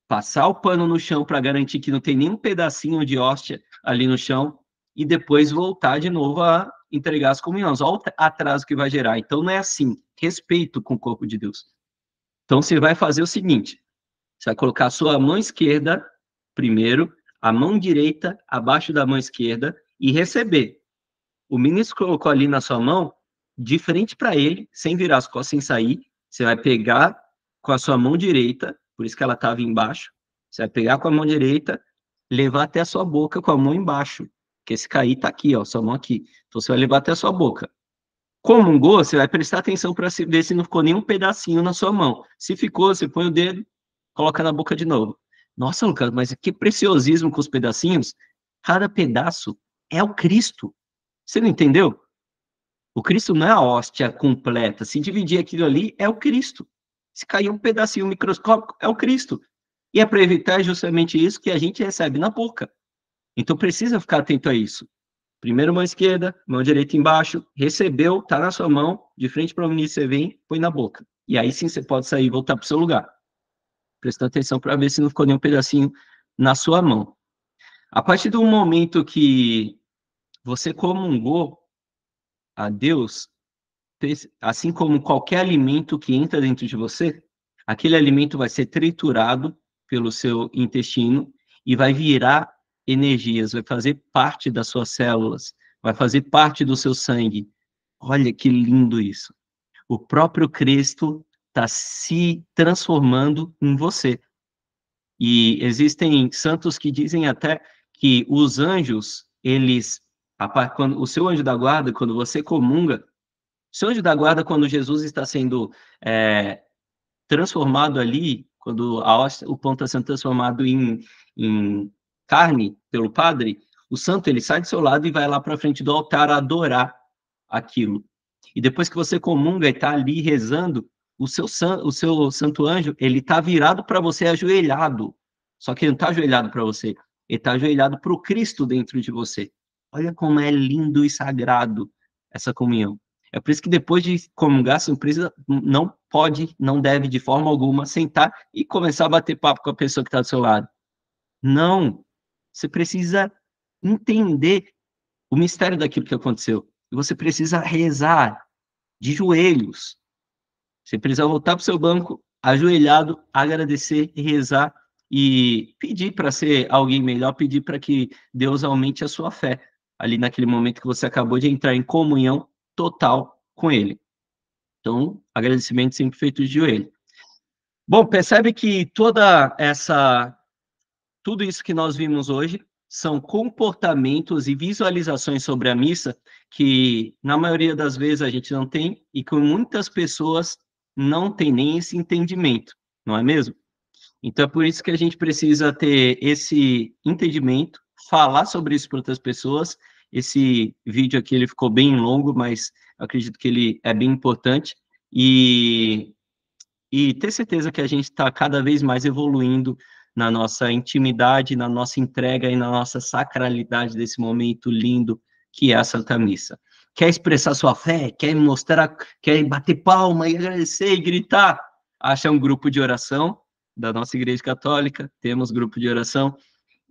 passar o pano no chão para garantir que não tem nenhum pedacinho de hóstia ali no chão, e depois voltar de novo a entregar as comunhões. Olha o atraso que vai gerar. Então, não é assim. Respeito com o corpo de Deus. Então, você vai fazer o seguinte, você vai colocar a sua mão esquerda primeiro, a mão direita abaixo da mão esquerda e receber. O ministro colocou ali na sua mão, de frente para ele, sem virar as costas, sem sair, você vai pegar com a sua mão direita, por isso que ela estava embaixo, você vai pegar com a mão direita, levar até a sua boca com a mão embaixo, porque esse cair está aqui, ó, sua mão aqui. Então você vai levar até a sua boca. Comungou, você vai prestar atenção para ver se não ficou nenhum pedacinho na sua mão. Se ficou, você põe o dedo, coloca na boca de novo. Nossa, Lucas, mas que preciosismo com os pedacinhos. Cada pedaço é o Cristo. Você não entendeu? O Cristo não é a hóstia completa. Se dividir aquilo ali, é o Cristo. Se cair um pedacinho microscópico, é o Cristo. E é para evitar justamente isso que a gente recebe na boca. Então precisa ficar atento a isso. Primeiro mão esquerda, mão direita embaixo, recebeu, tá na sua mão, de frente para o ministro, você vem, põe na boca. E aí sim você pode sair e voltar para o seu lugar. Prestando atenção para ver se não ficou nenhum pedacinho na sua mão. A partir do momento que você comungou a Deus, assim como qualquer alimento que entra dentro de você, aquele alimento vai ser triturado pelo seu intestino e vai virar energias, vai fazer parte das suas células, vai fazer parte do seu sangue. Olha que lindo isso. O próprio Cristo está se transformando em você. E existem santos que dizem até que os anjos, quando o seu anjo da guarda, quando você comunga, o seu anjo da guarda, quando Jesus está sendo transformado ali, quando o pão está sendo transformado em carne pelo Padre, o santo ele sai do seu lado e vai lá para frente do altar adorar aquilo. E depois que você comunga e está ali rezando, o seu santo anjo, ele está virado para você ajoelhado. Só que ele não está ajoelhado para você, ele está ajoelhado para o Cristo dentro de você. Olha como é lindo e sagrado essa comunhão. É por isso que depois de comungar, você não pode, não deve de forma alguma sentar e começar a bater papo com a pessoa que está do seu lado. Não. Você precisa entender o mistério daquilo que aconteceu. E você precisa rezar de joelhos. Você precisa voltar para o seu banco, ajoelhado, agradecer e rezar e pedir para ser alguém melhor, pedir para que Deus aumente a sua fé ali naquele momento que você acabou de entrar em comunhão total com Ele. Então, agradecimento sempre feito de joelho. Bom, percebe que tudo isso que nós vimos hoje são comportamentos e visualizações sobre a missa que, na maioria das vezes, a gente não tem e que muitas pessoas não têm nem esse entendimento, não é mesmo? Então, é por isso que a gente precisa ter esse entendimento, falar sobre isso para outras pessoas. Esse vídeo aqui ele ficou bem longo, mas eu acredito que ele é bem importante. E ter certeza que a gente está cada vez mais evoluindo na nossa intimidade, na nossa entrega e na nossa sacralidade desse momento lindo que é a Santa Missa. Quer expressar sua fé? Quer mostrar, quer bater palma e agradecer e gritar? Acha um grupo de oração da nossa Igreja Católica, temos grupo de oração.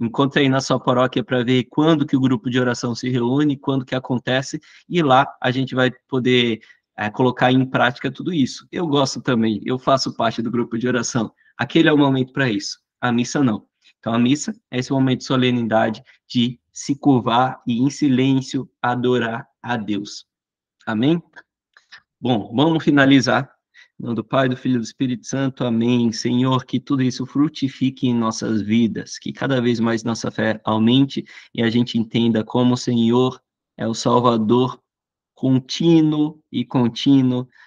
Encontre aí na sua paróquia para ver quando que o grupo de oração se reúne, quando que acontece, e lá a gente vai poder colocar em prática tudo isso. Eu gosto também, eu faço parte do grupo de oração. Aquele é o momento para isso, a missa não. Então, a missa é esse momento de solenidade, de se curvar e, em silêncio, adorar a Deus. Amém? Bom, vamos finalizar. Em nome do Pai, do Filho e do Espírito Santo. Amém. Senhor, que tudo isso frutifique em nossas vidas, que cada vez mais nossa fé aumente e a gente entenda como o Senhor é o Salvador contínuo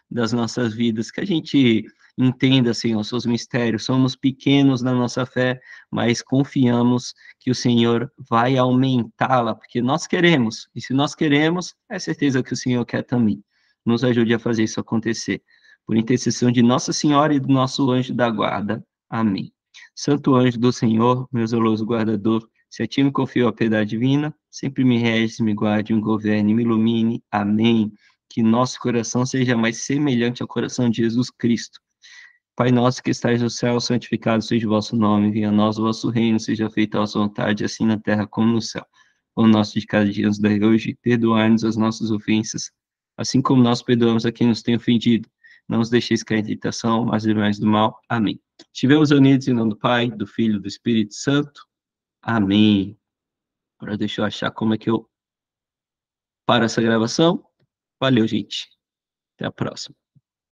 das nossas vidas, que a gente entenda, Senhor, os seus mistérios. Somos pequenos na nossa fé, mas confiamos que o Senhor vai aumentá-la, porque nós queremos, e se nós queremos, é certeza que o Senhor quer também. Nos ajude a fazer isso acontecer. Por intercessão de Nossa Senhora e do nosso anjo da guarda. Amém. Santo anjo do Senhor, meu zeloso guardador, se a ti me confio a piedade divina, sempre me rege, me guarde, me governe, me ilumine. Amém. Que nosso coração seja mais semelhante ao coração de Jesus Cristo. Pai nosso que estais no céu, santificado seja o vosso nome, venha a nós o vosso reino, seja feita a vossa vontade, assim na terra como no céu. O nosso de cada dia nos dai hoje, perdoai-nos as nossas ofensas, assim como nós perdoamos a quem nos tem ofendido. Não nos deixeis cair em tentação, mas livrai-nos do mal. Amém. Estivemos unidos em nome do Pai, do Filho e do Espírito Santo. Amém. Agora deixa eu achar como é que eu paro essa gravação. Valeu, gente. Até a próxima.